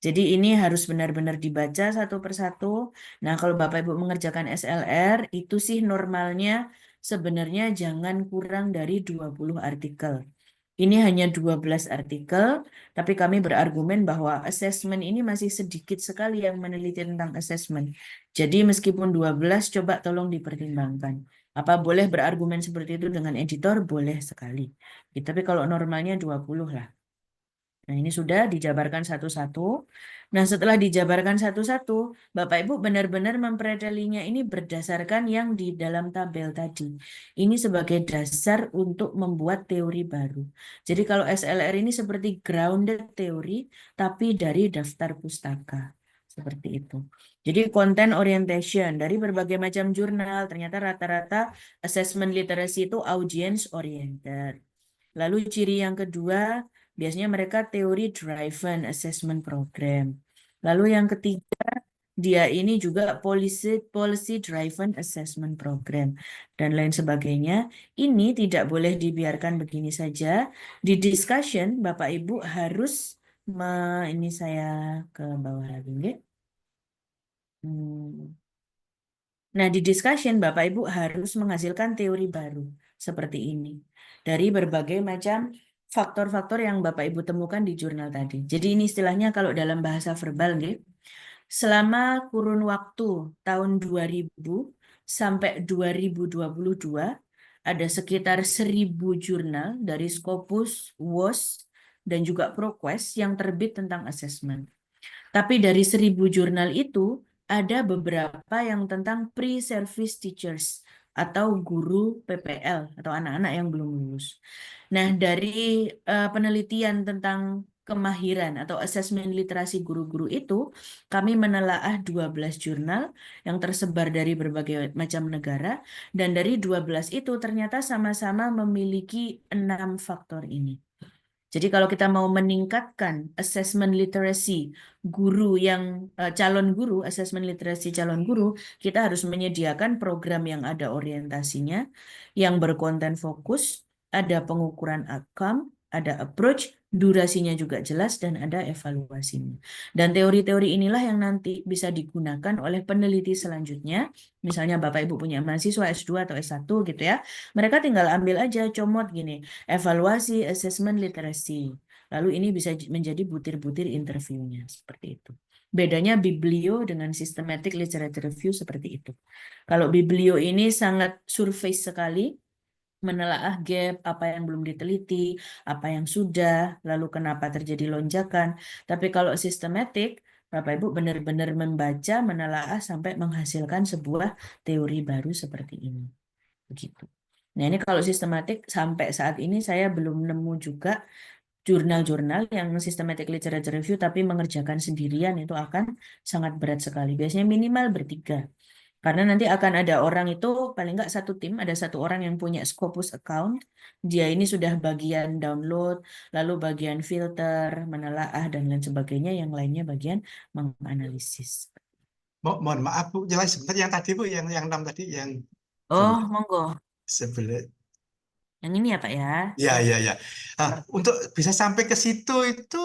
Jadi ini harus benar-benar dibaca satu persatu. Nah, kalau Bapak Ibu mengerjakan SLR, itu sih normalnya sebenarnya jangan kurang dari 20 artikel. Ini hanya 12 artikel, tapi kami berargumen bahwa assessment ini masih sedikit sekali yang meneliti tentang assessment. Jadi meskipun 12, coba tolong dipertimbangkan. Apa boleh berargumen seperti itu dengan editor? Boleh sekali. Tapi kalau normalnya 20 lah. Nah, ini sudah dijabarkan satu-satu. Nah, setelah dijabarkan satu-satu, Bapak Ibu benar-benar mempretelinya ini berdasarkan yang di dalam tabel tadi. Ini sebagai dasar untuk membuat teori baru. Jadi kalau SLR ini seperti grounded teori, tapi dari daftar pustaka. Seperti itu. Jadi content orientation dari berbagai macam jurnal, ternyata rata-rata assessment literacy itu audience oriented. Lalu ciri yang kedua, biasanya mereka teori driven assessment program. Lalu yang ketiga, dia ini juga policy driven assessment program dan lain sebagainya. Ini tidak boleh dibiarkan begini saja. Di discussion, Bapak Ibu harus ini saya ke bawah lagi, nggih. Nah, di discussion Bapak Ibu harus menghasilkan teori baru seperti ini dari berbagai macam faktor-faktor yang Bapak Ibu temukan di jurnal tadi. Jadi ini istilahnya kalau dalam bahasa verbal, nggih, selama kurun waktu tahun 2000 sampai 2022 ada sekitar 1.000 jurnal dari Scopus, WOS, dan juga ProQuest yang terbit tentang asesmen. Tapi dari 1.000 jurnal itu ada beberapa yang tentang pre-service teachers atau guru PPL atau anak-anak yang belum lulus. Nah, dari penelitian tentang kemahiran atau asesmen literasi guru-guru itu, kami menelaah 12 jurnal yang tersebar dari berbagai macam negara, dan dari 12 itu ternyata sama-sama memiliki 6 faktor ini. Jadi kalau kita mau meningkatkan assessment literacy guru yang calon guru, assessment literacy calon guru, kita harus menyediakan program yang ada orientasinya, yang berkonten fokus, ada pengukuran outcome, ada approach, durasinya juga jelas, dan ada evaluasinya. Dan teori-teori inilah yang nanti bisa digunakan oleh peneliti selanjutnya. Misalnya Bapak Ibu punya mahasiswa S2 atau S1 gitu ya. Mereka tinggal ambil aja comot gini, evaluasi assessment literacy. Lalu ini bisa menjadi butir-butir interviewnya seperti itu. Bedanya Biblio dengan systematic literature review seperti itu. Kalau Biblio ini sangat surface sekali, menelaah gap, apa yang belum diteliti, apa yang sudah, lalu kenapa terjadi lonjakan. Tapi kalau systematic, Bapak Ibu benar-benar membaca, menelaah sampai menghasilkan sebuah teori baru seperti ini. Begitu. Nah, ini kalau sistematik sampai saat ini saya belum nemu juga jurnal-jurnal yang systematic literature review tapi mengerjakan sendirian, itu akan sangat berat sekali. Biasanya minimal bertiga. Karena nanti akan ada orang itu, paling nggak satu tim, ada satu orang yang punya Scopus account. Dia ini sudah bagian download, lalu bagian filter, menelaah, dan lain sebagainya. Yang lainnya bagian menganalisis. Mohon maaf Bu, jelas sebentar yang tadi Bu, yang 6 tadi yang Oh, monggo. sebelah. Yang ini ya Pak ya. Ya, ya, ya. Nah, untuk bisa sampai ke situ itu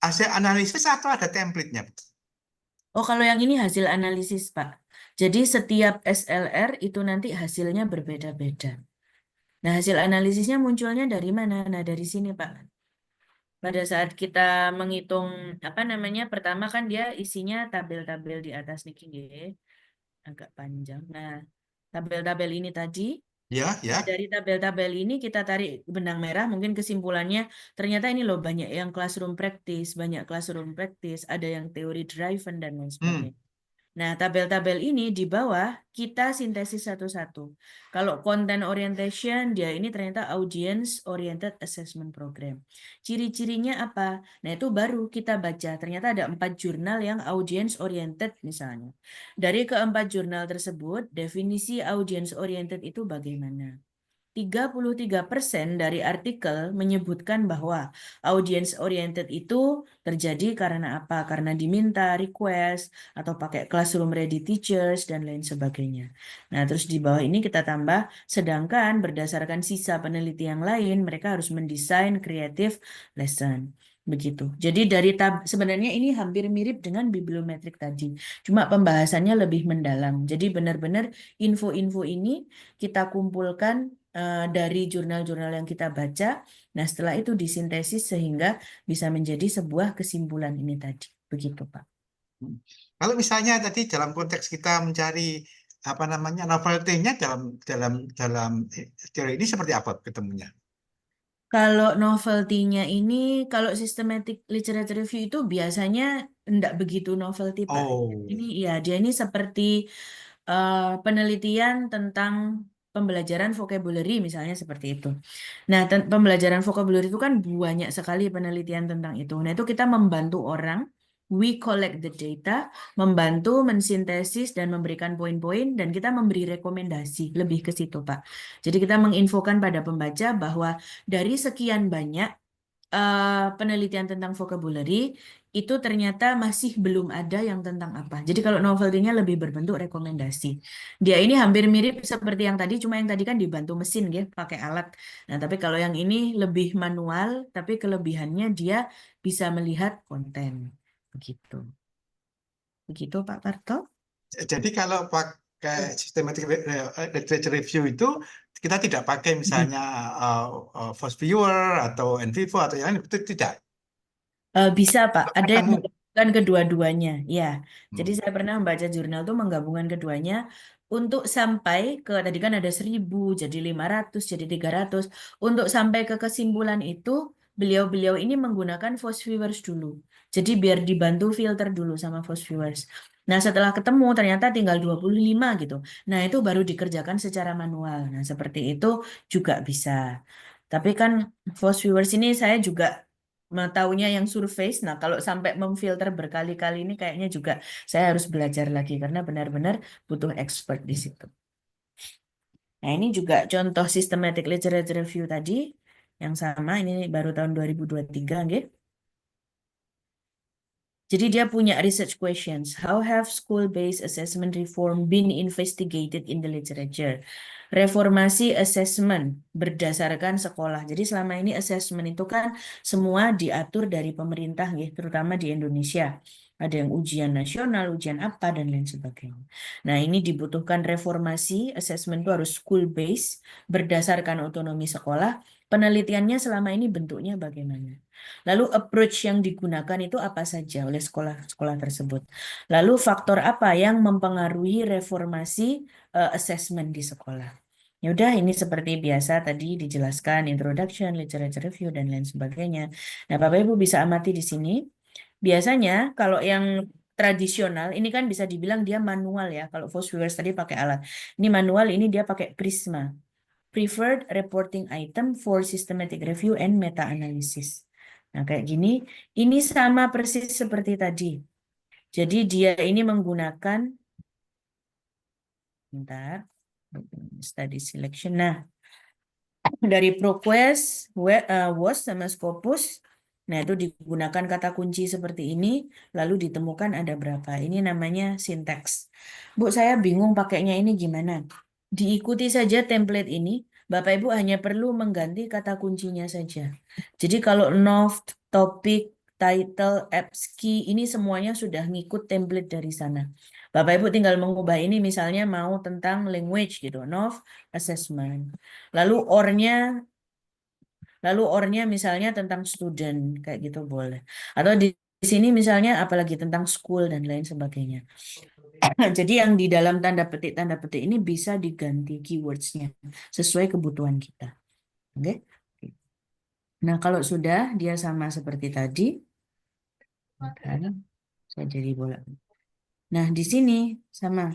hasil analisis atau ada template-nya? Oh, kalau yang ini hasil analisis, Pak. Jadi setiap SLR itu nanti hasilnya berbeda-beda. Nah, hasil analisisnya munculnya dari mana? Nah, dari sini, Pak. Pada saat kita menghitung, apa namanya, pertama kan dia isinya tabel-tabel di atas nih, nggih. Agak panjang. Nah, tabel-tabel ini tadi, Ya, ya. dari tabel-tabel ini kita tarik benang merah, mungkin kesimpulannya ternyata ini loh banyak yang classroom practice, ada yang teori driven dan lain sebagainya. Nah, tabel-tabel ini di bawah kita sintesis satu-satu. Kalau content orientation, dia ini ternyata audience oriented assessment program. Ciri-cirinya apa? Nah, itu baru kita baca. Ternyata ada 4 jurnal yang audience oriented misalnya. Dari keempat jurnal tersebut, definisi audience oriented itu bagaimana? 33% dari artikel menyebutkan bahwa audience oriented itu terjadi karena apa? Karena diminta, request, atau pakai classroom ready teachers, dan lain sebagainya. Nah, terus di bawah ini kita tambah, sedangkan berdasarkan sisa peneliti yang lain, mereka harus mendesain creative lesson. Begitu. Jadi dari sebenarnya ini hampir mirip dengan bibliometrik tadi. Cuma pembahasannya lebih mendalam. Jadi benar-benar info-info ini kita kumpulkan dari jurnal-jurnal yang kita baca. Nah, setelah itu disintesis sehingga bisa menjadi sebuah kesimpulan ini tadi. Begitu, Pak. Kalau misalnya tadi dalam konteks kita mencari apa namanya novelty-nya dalam teori ini seperti apa ketemunya? Kalau novelty-nya ini, kalau systematic literature review itu biasanya enggak begitu novelty, Pak. Oh. Ini ya, dia ini seperti penelitian tentang pembelajaran vocabulary misalnya seperti itu. Nah, pembelajaran vocabulary itu kan banyak sekali penelitian tentang itu. Nah, itu kita membantu orang, we collect the data, membantu mensintesis dan memberikan poin-poin, dan kita memberi rekomendasi lebih ke situ, Pak. Jadi kita menginfokan pada pembaca bahwa dari sekian banyak penelitian tentang vocabulary itu ternyata masih belum ada yang tentang apa. Jadi kalau novelty-nya lebih berbentuk rekomendasi. Dia ini hampir mirip seperti yang tadi, cuma yang tadi kan dibantu mesin ya, pakai alat. Nah, tapi kalau yang ini lebih manual, tapi kelebihannya dia bisa melihat konten. Begitu. Begitu Pak Parto? Jadi kalau pakai systematic literature review itu kita tidak pakai misalnya First Viewer atau NVivo atau yang lain, itu tidak. Bisa Pak. Ada yang Ketemu. Kan kedua-duanya, ya. Jadi Hmm. saya pernah membaca jurnal tuh menggabungkan keduanya untuk sampai ke, tadi kan ada 1000, jadi 500, jadi 300. Untuk sampai ke kesimpulan itu, beliau-beliau ini menggunakan Force Viewers dulu. Jadi biar dibantu filter dulu sama Force Viewers. Nah setelah ketemu ternyata tinggal 25 gitu. Nah itu baru dikerjakan secara manual. Nah seperti itu juga bisa. Tapi kan Force Viewers ini saya juga taunya yang surface. Nah, kalau sampai memfilter berkali-kali ini kayaknya juga saya harus belajar lagi karena benar-benar butuh expert di situ. Nah, ini juga contoh systematic literature review tadi yang sama, ini baru tahun 2023, nggih. Jadi dia punya research questions. How have school-based assessment reform been investigated in the literature? Reformasi assessment berdasarkan sekolah. Jadi selama ini assessment itu kan semua diatur dari pemerintah, ya, terutama di Indonesia. Ada yang ujian nasional, ujian apa, dan lain sebagainya. Nah, ini dibutuhkan reformasi, assessment itu harus school-based, berdasarkan otonomi sekolah. Penelitiannya selama ini bentuknya bagaimana? Lalu approach yang digunakan itu apa saja oleh sekolah-sekolah tersebut. Lalu faktor apa yang mempengaruhi reformasi assessment di sekolah. Ya udah, ini seperti biasa tadi dijelaskan introduction, literature review dan lain sebagainya. Nah, Bapak Ibu bisa amati di sini. Biasanya kalau yang tradisional ini kan bisa dibilang dia manual ya. Kalau Force Viewers tadi pakai alat. Ini manual, ini dia pakai Prisma. Preferred reporting item for systematic review and meta-analysis. Nah, kayak gini, ini sama persis seperti tadi. Jadi dia ini menggunakan, bentar, study selection. Nah, dari ProQuest, WOS sama Scopus, nah itu digunakan kata kunci seperti ini, lalu ditemukan ada berapa. Ini namanya sinteks. Bu, saya bingung pakainya ini gimana. Diikuti saja template ini, Bapak Ibu hanya perlu mengganti kata kuncinya saja. Jadi kalau nov, topik, title, apps, key, ini semuanya sudah ngikut template dari sana. Bapak Ibu tinggal mengubah ini misalnya mau tentang language gitu, nov, assessment. Lalu ornya misalnya tentang student kayak gitu boleh. Atau di sini misalnya apalagi tentang school dan lain sebagainya. Jadi yang di dalam tanda petik ini bisa diganti keywordsnya sesuai kebutuhan kita. Oke. Nah, kalau sudah dia sama seperti tadi, bentar, saya jadi bola. Nah, di sini sama.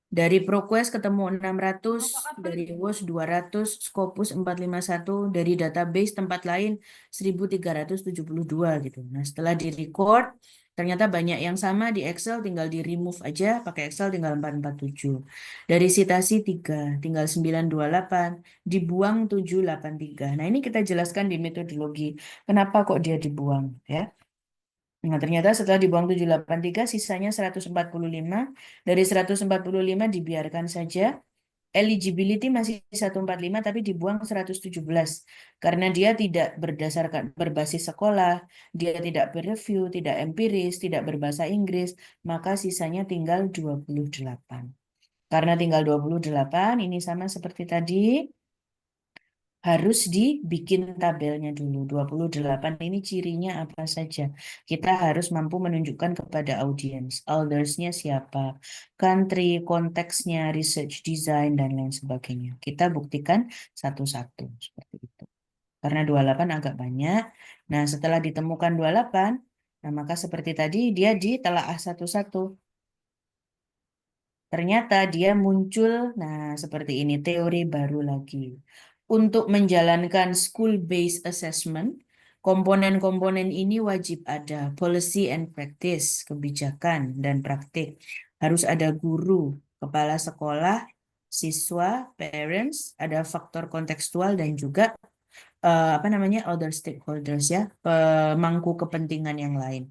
Dari ProQuest ketemu 600, dari WOS 200, Scopus 451, dari database tempat lain 1372 gitu. Nah, setelah di-record, ternyata banyak yang sama di Excel, tinggal di-remove aja, pakai Excel tinggal 447. Dari citasi 3, tinggal 928, dibuang 783. Nah, ini kita jelaskan di metodologi. Kenapa kok dia dibuang, ya? Nah, ternyata setelah dibuang 783, sisanya 145. Dari 145 dibiarkan saja. Eligibility masih 145, tapi dibuang 117. Karena dia tidak berdasarkan berbasis sekolah, dia tidak peer review, tidak empiris, tidak berbahasa Inggris, maka sisanya tinggal 28. Karena tinggal 28, ini sama seperti tadi, harus dibikin tabelnya dulu. 28 ini cirinya apa saja. Kita harus mampu menunjukkan kepada audiens. Eldersnya siapa, country, konteksnya, research design, dan lain sebagainya. Kita buktikan satu-satu. Seperti itu. Karena 28 agak banyak. Nah, setelah ditemukan 28, nah maka seperti tadi dia ditelaah satu-satu. Ternyata dia muncul, nah seperti ini, teori baru lagi. Untuk menjalankan school-based assessment, komponen-komponen ini wajib ada policy and practice, kebijakan dan praktik. Harus ada guru, kepala sekolah, siswa, parents, ada faktor kontekstual dan juga other stakeholders ya, pemangku kepentingan yang lain.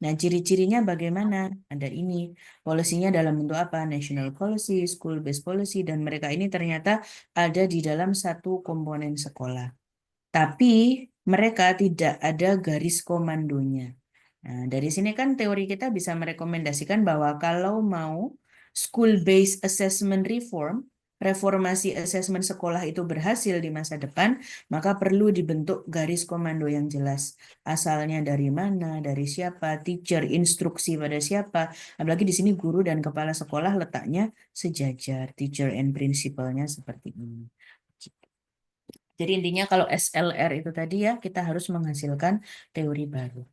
Nah, ciri-cirinya bagaimana? Ada ini, polisinya dalam bentuk apa? National policy, school-based policy, dan mereka ini ternyata ada di dalam satu komponen sekolah. Tapi mereka tidak ada garis komandonya. Nah, dari sini kan teori kita bisa merekomendasikan bahwa kalau mau school-based assessment reform, reformasi asesmen sekolah itu berhasil di masa depan, maka perlu dibentuk garis komando yang jelas. Asalnya dari mana, dari siapa, teacher, instruksi pada siapa. Apalagi di sini guru dan kepala sekolah letaknya sejajar, teacher and principal-nya seperti ini. Jadi intinya kalau SLR itu tadi ya, kita harus menghasilkan teori baru.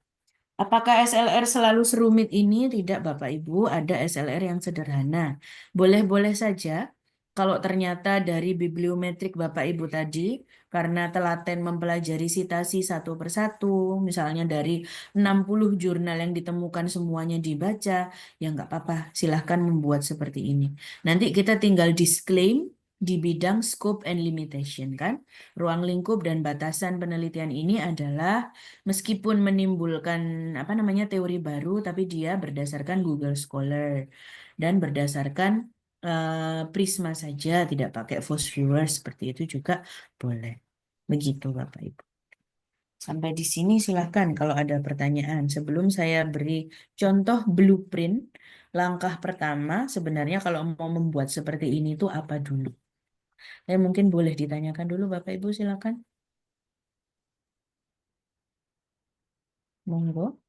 Apakah SLR selalu serumit ini? Tidak, Bapak Ibu, ada SLR yang sederhana. Boleh-boleh saja kalau ternyata dari bibliometrik Bapak Ibu tadi, karena telaten mempelajari sitasi satu persatu, misalnya dari 60 jurnal yang ditemukan semuanya dibaca, ya nggak apa-apa, silahkan membuat seperti ini. Nanti kita tinggal disclaim di bidang scope and limitation, kan? Ruang lingkup dan batasan penelitian ini adalah meskipun menimbulkan apa namanya teori baru, tapi dia berdasarkan Google Scholar dan berdasarkan Prisma saja, tidak pakai Fosviewer seperti itu juga boleh. Begitu Bapak Ibu. Sampai di sini silahkan kalau ada pertanyaan. Sebelum saya beri contoh blueprint, langkah pertama sebenarnya kalau mau membuat seperti ini itu apa dulu? Mungkin boleh ditanyakan dulu Bapak Ibu, silakan. Monggo.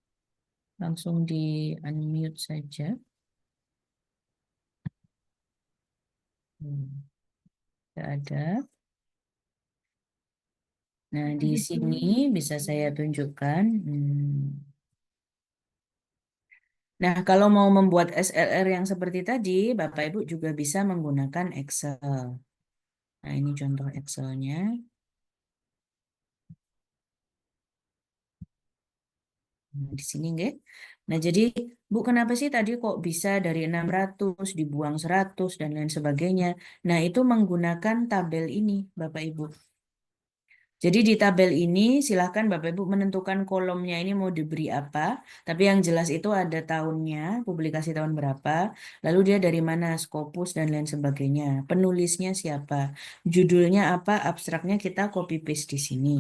Langsung di unmute saja. Tidak ada. Nah, di sini bisa saya tunjukkan. Nah, kalau mau membuat SLR yang seperti tadi, Bapak Ibu juga bisa menggunakan Excel. Nah, ini contoh Excelnya. Nah, di sini, nggih. Nah, jadi Bu, kenapa sih tadi kok bisa dari 600 dibuang 100 dan lain sebagainya? Nah, itu menggunakan tabel ini, Bapak Ibu. Jadi di tabel ini silahkan Bapak Ibu menentukan kolomnya ini mau diberi apa. Tapi yang jelas itu ada tahunnya, publikasi tahun berapa. Lalu dia dari mana, Scopus dan lain sebagainya. Penulisnya siapa, judulnya apa, abstraknya kita copy paste di sini.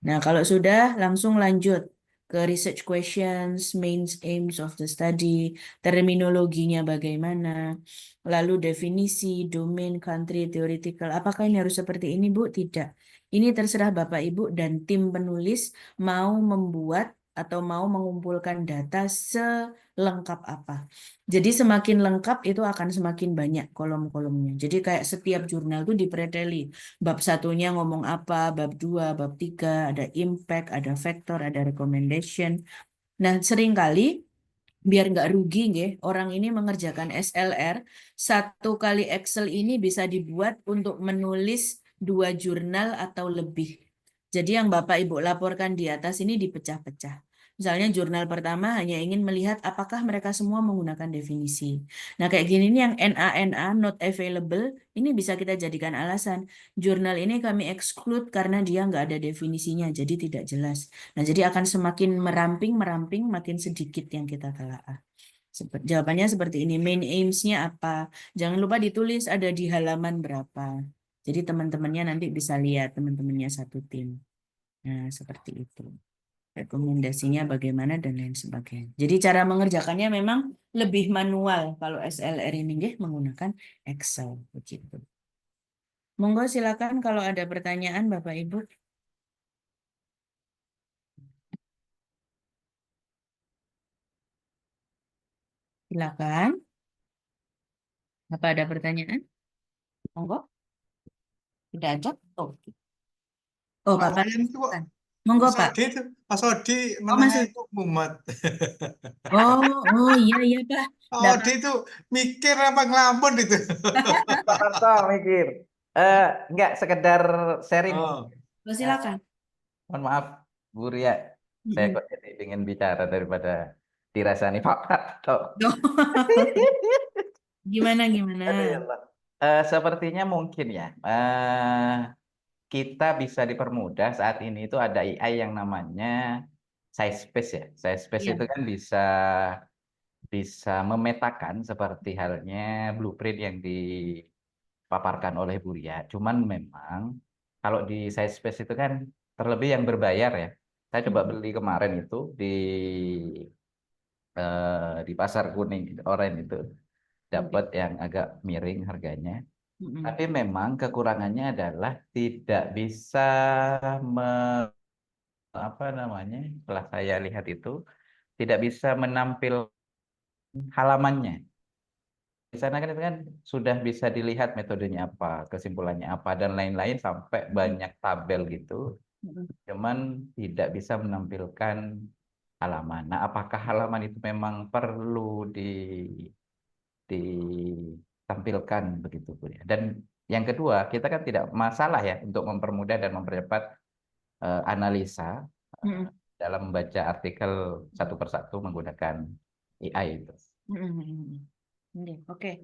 Nah, kalau sudah langsung lanjut ke research questions, main aims of the study, terminologinya bagaimana, lalu definisi, domain, country, theoretical. Apakah ini harus seperti ini, Bu? Tidak. Ini terserah Bapak Ibu dan tim penulis mau membuat atau mau mengumpulkan data selengkap apa. Jadi semakin lengkap itu akan semakin banyak kolom-kolomnya. Jadi kayak setiap jurnal itu dipreteli. Bab satunya ngomong apa, bab 2, bab 3, ada impact, ada factor, ada recommendation. Nah, seringkali biar nggak rugi, nggih, orang ini mengerjakan SLR, satu kali Excel ini bisa dibuat untuk menulis 2 jurnal atau lebih. Jadi yang Bapak Ibu laporkan di atas ini dipecah-pecah. Misalnya jurnal pertama hanya ingin melihat apakah mereka semua menggunakan definisi. Nah, kayak gini nih yang NaNA not available, ini bisa kita jadikan alasan. Jurnal ini kami exclude karena dia nggak ada definisinya, jadi tidak jelas. Nah, jadi akan semakin meramping, makin sedikit yang kita telaah. Jawabannya seperti ini, main aims-nya apa? Jangan lupa ditulis ada di halaman berapa. Jadi teman-temannya nanti bisa lihat, teman-temannya satu tim. Nah, seperti itu. Rekomendasinya bagaimana dan lain sebagainya. Jadi cara mengerjakannya memang lebih manual kalau SLR ini nggih, menggunakan Excel begitu. Monggo silakan kalau ada pertanyaan Bapak Ibu. Silakan. Apa ada pertanyaan? Monggo. Tidak ada? Oh, oh Pak Bapak. Wayan itu kok, Monggo Mas Pak. Odi itu, Mas Odi Oh menengah masih. itu mumet. Oh iya Pak. Pak Nggak Odi itu mikir apa ngelamun itu. Pak Parto mikir. Enggak sekedar sharing. Oh, apa-apa. Silakan. Mohon maaf, Bu Ria. Saya kok jadi ingin bicara daripada dirasani Pak Parto. Gimana? Aduh ya Allah. Sepertinya mungkin ya. Kita bisa dipermudah saat ini itu ada AI yang namanya SciSpace ya. SciSpace Iya. itu kan bisa memetakan seperti halnya blueprint yang dipaparkan oleh Bu Ria. Cuman memang kalau di SciSpace itu kan terlebih yang berbayar ya. Saya coba beli kemarin itu di pasar kuning orange itu dapat yang agak miring harganya. Tapi memang kekurangannya adalah tidak bisa apa namanya? Setelah saya lihat itu tidak bisa menampil halamannya. Di sana kan itu kan sudah bisa dilihat metodenya apa, kesimpulannya apa dan lain-lain sampai banyak tabel gitu. Cuman tidak bisa menampilkan halaman. Nah, apakah halaman itu memang perlu ditampilkan begitu Bu ya? Dan yang kedua, kita kan tidak masalah ya untuk mempermudah dan mempercepat analisa dalam membaca artikel satu persatu menggunakan AI itu. Oke.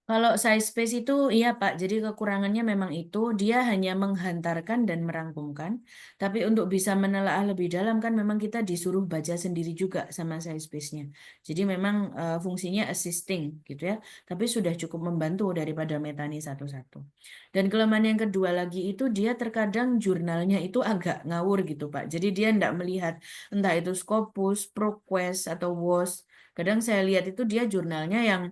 Kalau size space itu iya Pak, jadi kekurangannya memang itu dia hanya menghantarkan dan merangkumkan, tapi untuk bisa menelaah lebih dalam kan memang kita disuruh baca sendiri juga sama size space-nya. Jadi memang fungsinya assisting gitu ya, tapi sudah cukup membantu daripada Metani satu-satu. Dan kelemahan yang kedua lagi itu dia terkadang jurnalnya itu agak ngawur gitu Pak. Jadi dia tidak melihat entah itu Scopus, ProQuest atau WOS. Kadang saya lihat itu dia jurnalnya yang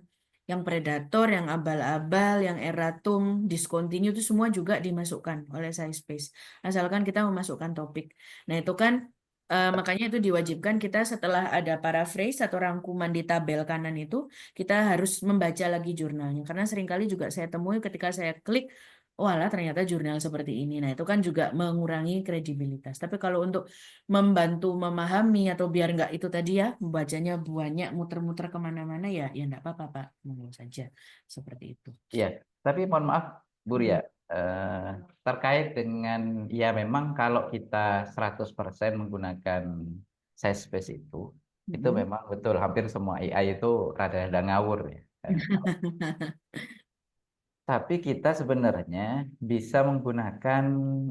predator, yang abal-abal, yang erratum, discontinue itu semua juga dimasukkan oleh SciSpace. Asalkan kita memasukkan topik. Nah itu kan makanya itu diwajibkan kita setelah ada paraphrase atau rangkuman di tabel kanan itu, kita harus membaca lagi jurnalnya. Karena seringkali juga saya temui ketika saya klik, walah ternyata jurnal seperti ini. Nah itu kan juga mengurangi kredibilitas. Tapi kalau untuk membantu memahami atau biar nggak itu tadi ya membacanya banyak muter-muter kemana-mana ya enggak apa-apa Pak, monggo saja seperti itu. Iya, tapi mohon maaf Bu Ria, terkait dengan ya memang kalau kita 100% menggunakan size space itu memang betul hampir semua AI itu rada-rada ngawur ya. Tapi kita sebenarnya bisa menggunakan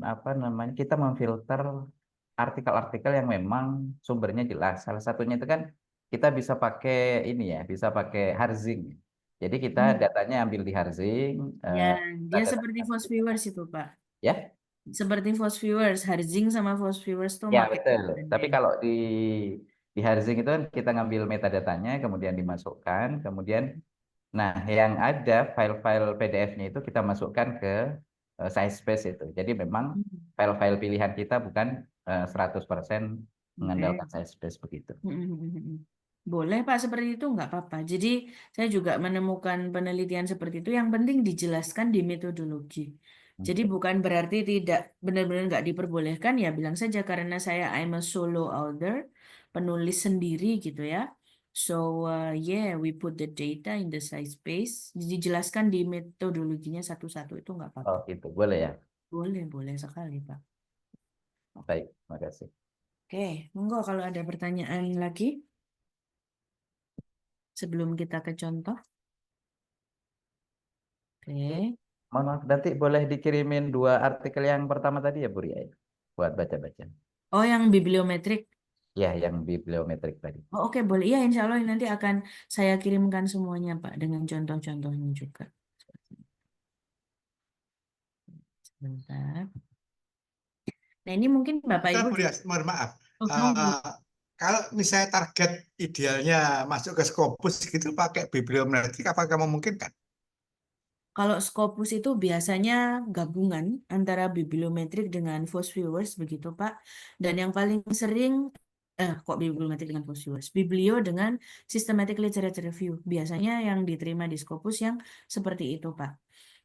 apa namanya? Kita memfilter artikel-artikel yang memang sumbernya jelas. Salah satunya itu kan kita bisa pakai ini ya, bisa pakai Harzing. Jadi kita datanya ambil di Harzing. Ya, dia Data seperti Fast Viewers itu Pak. ya, Seperti Fast Viewers, Harzing sama Fast Viewers tuh ya pakai betul. Tapi bandeng. kalau di Harzing itu kan kita ngambil metadatanya, kemudian dimasukkan, kemudian nah yang ada file-file PDF-nya itu kita masukkan ke SciSpace itu. Jadi memang file-file pilihan kita bukan 100% mengandalkan SciSpace begitu. Boleh Pak, seperti itu nggak apa-apa. Jadi saya juga menemukan penelitian seperti itu. Yang penting dijelaskan di metodologi. Jadi bukan berarti tidak benar-benar nggak diperbolehkan ya bilang saja karena saya I'm a solo author, penulis sendiri gitu ya. So yeah, we put the data in the size space. Dijelaskan di metodologinya satu-satu itu nggak apa-apa. Oh gitu, boleh ya? Boleh sekali Pak. Baik, terima kasih. Oke, monggo kalau ada pertanyaan lagi sebelum kita ke contoh. Oke. Mohon maaf, nanti boleh dikirimin 2 artikel yang pertama tadi ya Bu Ria, ya? Buat baca-baca. Oh, yang bibliometrik. Ya, yang bibliometrik tadi. Oh, oke, boleh. Iya, insya Allah nanti akan saya kirimkan semuanya, Pak, dengan contoh-contohnya juga. Sebentar. Nah, ini mungkin Bapak Ibu. Bu Ria, mohon maaf. Oh, monggo. Kalau misalnya target idealnya masuk ke Scopus gitu pakai bibliometrik, apakah memungkinkan? Kalau Scopus itu biasanya gabungan antara bibliometrik dengan Fast Viewers, begitu, Pak. Dan yang paling sering, kok bibliometrik dengan Fast Viewers? Biblio dengan Systematic Literature Review. Biasanya yang diterima di Scopus yang seperti itu, Pak.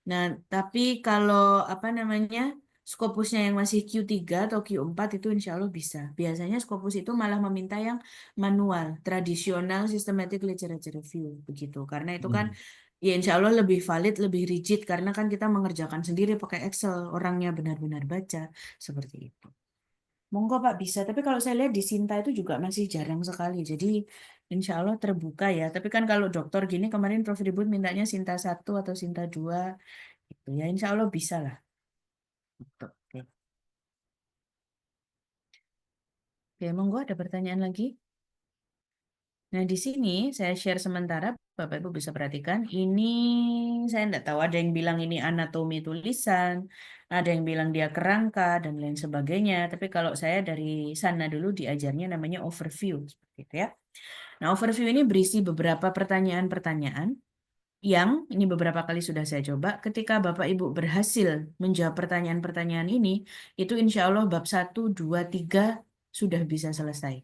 Nah, tapi kalau apa namanya Scopusnya yang masih Q3 atau Q4 itu insya Allah bisa. Biasanya Scopus itu malah meminta yang manual, tradisional systematic literature review begitu. Karena itu kan ya insya Allah lebih valid, lebih rigid karena kan kita mengerjakan sendiri pakai Excel, orangnya benar-benar baca seperti itu. Monggo Pak bisa, tapi kalau saya lihat di Sinta itu juga masih jarang sekali. Jadi insya Allah terbuka ya. Tapi kan kalau dokter gini kemarin Prof. Ribut mintanya Sinta 1 atau Sinta 2 gitu ya. Insya Allah bisa lah. Oke. Oke, monggo ada pertanyaan lagi. Nah, di sini saya share sementara, Bapak Ibu bisa perhatikan. Ini saya tidak tahu, ada yang bilang ini anatomi tulisan, ada yang bilang dia kerangka, dan lain sebagainya. Tapi kalau saya dari sana dulu diajarnya namanya overview. Seperti itu ya. Nah, overview ini berisi beberapa pertanyaan-pertanyaan yang ini beberapa kali sudah saya coba, ketika Bapak Ibu berhasil menjawab pertanyaan-pertanyaan ini, itu insya Allah bab 1, 2, 3 sudah bisa selesai.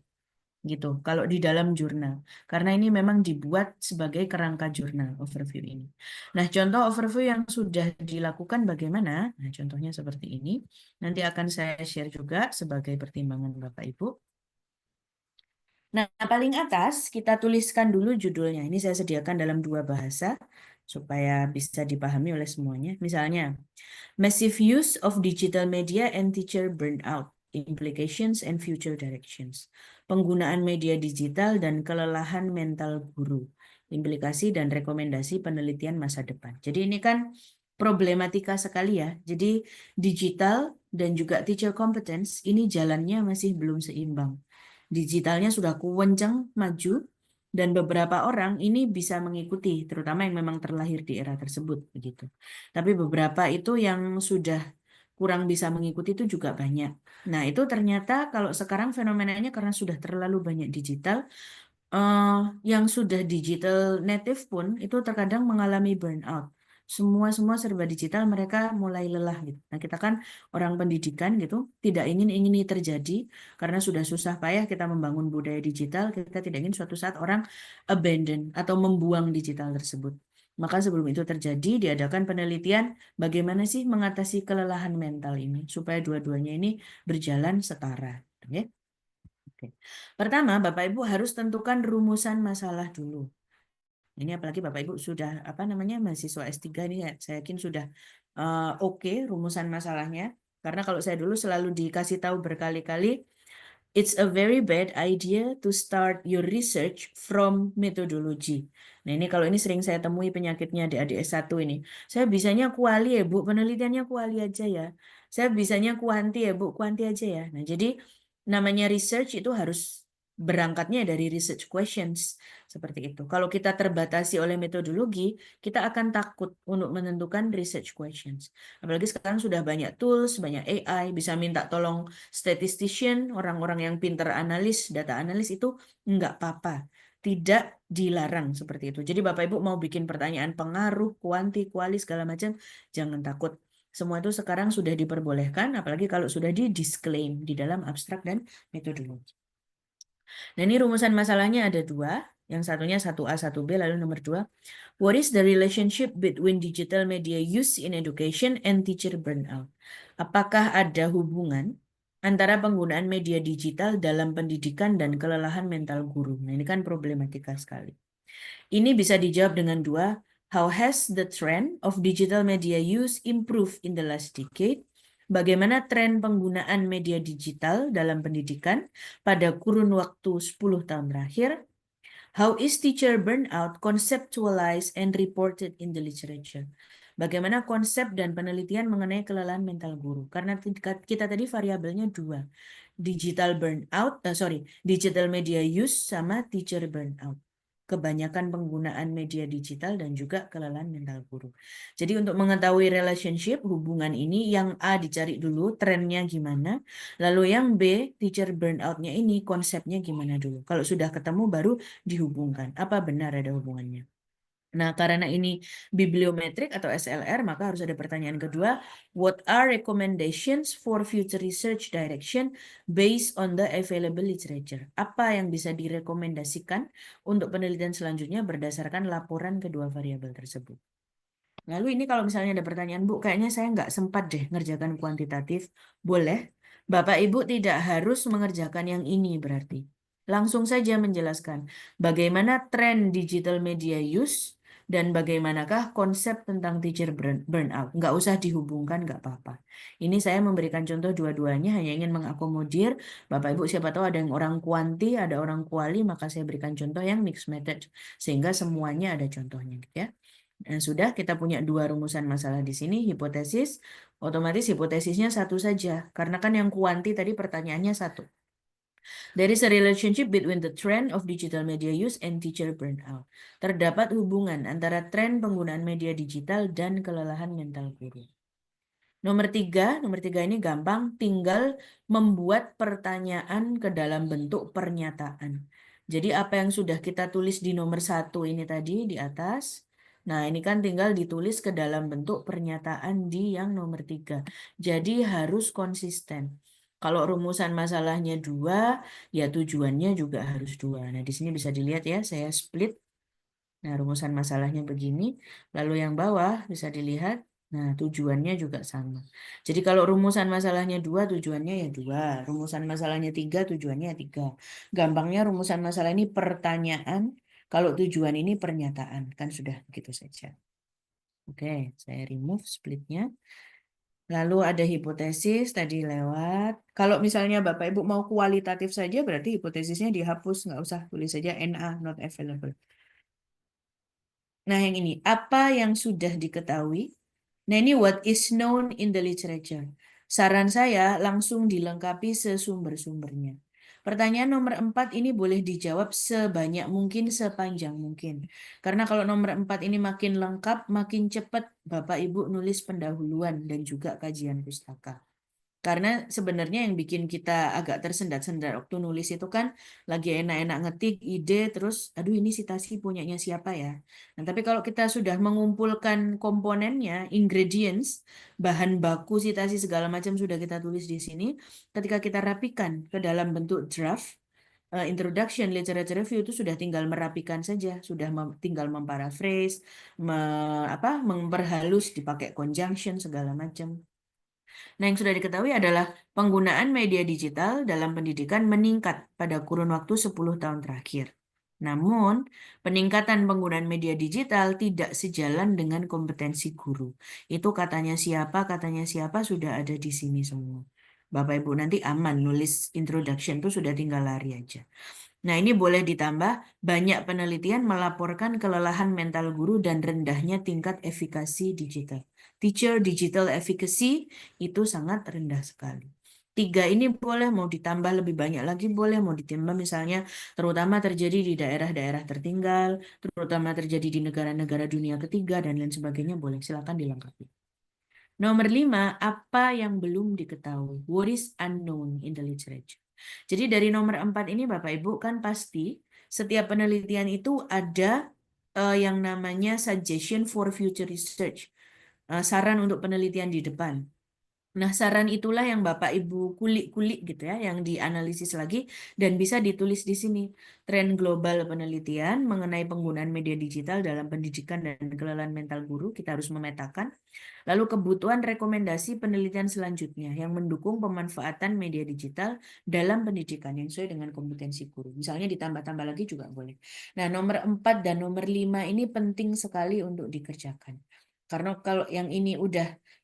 Gitu, kalau di dalam jurnal. Karena ini memang dibuat sebagai kerangka jurnal overview ini. Nah, contoh overview yang sudah dilakukan bagaimana? Nah, contohnya seperti ini. Nanti akan saya share juga sebagai pertimbangan Bapak Ibu. Nah, paling atas kita tuliskan dulu judulnya. Ini saya sediakan dalam 2 bahasa supaya bisa dipahami oleh semuanya. Misalnya, Massive Use of Digital Media and Teacher Burnout, Implications and Future Directions. Penggunaan media digital dan kelelahan mental guru. Implikasi dan rekomendasi penelitian masa depan. Jadi ini kan problematika sekali ya. Jadi digital dan juga teacher competence ini jalannya masih belum seimbang. Digitalnya sudah kencang maju dan beberapa orang ini bisa mengikuti, terutama yang memang terlahir di era tersebut begitu. Tapi beberapa itu yang sudah kurang bisa mengikuti itu juga banyak. Nah, itu ternyata kalau sekarang fenomenanya karena sudah terlalu banyak digital, yang sudah digital native pun itu terkadang mengalami burnout. Semua serba digital, mereka mulai lelah gitu. Nah, kita kan orang pendidikan gitu, tidak ingin ini terjadi karena sudah susah payah kita membangun budaya digital, kita tidak ingin suatu saat orang abandon atau membuang digital tersebut. Maka sebelum itu terjadi, diadakan penelitian bagaimana sih mengatasi kelelahan mental ini supaya dua-duanya ini berjalan setara. Oke. Oke. Pertama, Bapak Ibu harus tentukan rumusan masalah dulu. Ini apalagi Bapak Ibu sudah mahasiswa S3 ini saya yakin sudah oke rumusan masalahnya. Karena kalau saya dulu selalu dikasih tahu berkali-kali, it's a very bad idea to start your research from methodology. Nah, ini kalau ini sering saya temui penyakitnya adik-adik S1 ini. Saya bisanya kuali ya, Bu, penelitiannya kuali aja ya. Saya bisanya kuanti ya, Bu, kuanti aja ya. Nah, jadi namanya research itu harus berangkatnya dari research questions seperti itu. Kalau kita terbatasi oleh metodologi, kita akan takut untuk menentukan research questions. Apalagi sekarang sudah banyak tools, banyak AI, bisa minta tolong statistician, orang-orang yang pinter analis, data analis itu nggak apa-apa. Tidak dilarang seperti itu. Jadi Bapak Ibu mau bikin pertanyaan pengaruh, kuanti, kuali, segala macam, jangan takut. Semua itu sekarang sudah diperbolehkan, apalagi kalau sudah di-disclaim di dalam abstrak dan metodologi. Nah, ini rumusan masalahnya ada 2. Yang satunya 1A, 1B, lalu nomor 2. What is the relationship between digital media use in education and teacher burnout? Apakah ada hubungan antara penggunaan media digital dalam pendidikan dan kelelahan mental guru? Nah, ini kan problematika sekali. Ini bisa dijawab dengan 2. How has the trend of digital media use improved in the last decade? Bagaimana tren penggunaan media digital dalam pendidikan pada kurun waktu 10 tahun terakhir? How is teacher burnout conceptualized and reported in the literature? Bagaimana konsep dan penelitian mengenai kelelahan mental guru? Karena kita tadi variabelnya 2. Digital media use sama teacher burnout. Kebanyakan penggunaan media digital dan juga kelelahan mental guru. Jadi untuk mengetahui relationship, hubungan ini, yang A dicari dulu trennya gimana, lalu yang B, teacher burnout-nya ini konsepnya gimana dulu. Kalau sudah ketemu baru dihubungkan. Apa benar ada hubungannya? Nah, karena ini bibliometrik atau SLR, maka harus ada pertanyaan kedua. What are recommendations for future research direction based on the available literature? Apa yang bisa direkomendasikan untuk penelitian selanjutnya berdasarkan laporan kedua variabel tersebut? Lalu ini kalau misalnya ada pertanyaan, Bu, kayaknya saya nggak sempat deh ngerjakan kuantitatif. Boleh. Bapak Ibu tidak harus mengerjakan yang ini berarti. Langsung saja menjelaskan bagaimana tren digital media use dan bagaimanakah konsep tentang teacher burnout. Nggak usah dihubungkan, nggak apa-apa. Ini saya memberikan contoh dua-duanya, hanya ingin mengakomodir Bapak Ibu. Siapa tahu ada yang orang kuanti, ada orang kuali, maka saya berikan contoh yang mixed method. Sehingga semuanya ada contohnya. Ya. Nah, sudah kita punya 2 rumusan masalah di sini, hipotesis. Otomatis hipotesisnya satu saja, karena kan yang kuanti tadi pertanyaannya 1. There is a relationship between the trend of digital media use and teacher burnout. Terdapat hubungan antara tren penggunaan media digital dan kelelahan mental guru. Nomor 3 ini gampang, tinggal membuat pertanyaan ke dalam bentuk pernyataan. Jadi apa yang sudah kita tulis di nomor 1 ini tadi di atas, Nah, ini kan tinggal ditulis ke dalam bentuk pernyataan di yang nomor 3. Jadi harus konsisten. Kalau rumusan masalahnya 2, ya tujuannya juga harus 2. Nah, di sini bisa dilihat ya, saya split. Nah, rumusan masalahnya begini. Lalu yang bawah bisa dilihat, nah tujuannya juga sama. Jadi kalau rumusan masalahnya 2, tujuannya ya 2. Rumusan masalahnya 3, tujuannya ya 3. Gampangnya rumusan masalah ini pertanyaan, kalau tujuan ini pernyataan. Kan sudah begitu saja. Oke, saya remove splitnya. Lalu ada hipotesis tadi lewat. Kalau misalnya Bapak Ibu mau kualitatif saja, berarti hipotesisnya dihapus. Nggak usah tulis saja NA, not available. Nah, yang ini, apa yang sudah diketahui? Nah, ini what is known in the literature. Saran saya langsung dilengkapi sesumber-sumbernya. Pertanyaan nomor 4 ini boleh dijawab sebanyak mungkin, sepanjang mungkin. Karena kalau nomor 4 ini makin lengkap, makin cepat Bapak Ibu nulis pendahuluan dan juga kajian pustaka. Karena sebenarnya yang bikin kita agak tersendat-sendat waktu nulis itu kan lagi enak-enak ngetik ide, terus aduh ini citasi punyanya siapa ya. Nah, tapi kalau kita sudah mengumpulkan komponennya, ingredients, bahan baku citasi segala macam sudah kita tulis di sini, ketika kita rapikan ke dalam bentuk draft, introduction, literature review itu sudah tinggal merapikan saja, sudah tinggal memparaphrase, memperhalus, dipakai conjunction segala macam. Nah, yang sudah diketahui adalah penggunaan media digital dalam pendidikan meningkat pada kurun waktu 10 tahun terakhir. Namun, peningkatan penggunaan media digital tidak sejalan dengan kompetensi guru. Itu katanya siapa sudah ada di sini semua. Bapak Ibu nanti aman nulis introduction itu sudah tinggal lari aja. Nah, ini boleh ditambah, banyak penelitian melaporkan kelelahan mental guru dan rendahnya tingkat efikasi digital. Teacher digital efficacy itu sangat rendah sekali. 3 ini boleh, mau ditambah lebih banyak lagi boleh, mau ditambah misalnya terutama terjadi di daerah-daerah tertinggal, terutama terjadi di negara-negara dunia ketiga, dan lain sebagainya boleh, silakan dilengkapi. Nomor 5, apa yang belum diketahui? What is unknown in the literature? Jadi dari nomor 4 ini Bapak Ibu kan pasti setiap penelitian itu ada yang namanya suggestion for future research. Saran untuk penelitian di depan. Nah, saran itulah yang Bapak Ibu kulik-kulik gitu ya, yang dianalisis lagi dan bisa ditulis di sini. Tren global penelitian mengenai penggunaan media digital dalam pendidikan dan kelelahan mental guru, kita harus memetakan. Lalu kebutuhan rekomendasi penelitian selanjutnya yang mendukung pemanfaatan media digital dalam pendidikan yang sesuai dengan kompetensi guru. Misalnya ditambah-tambah lagi juga boleh. Nah, nomor 4 dan nomor 5 ini penting sekali untuk dikerjakan. Karena kalau yang ini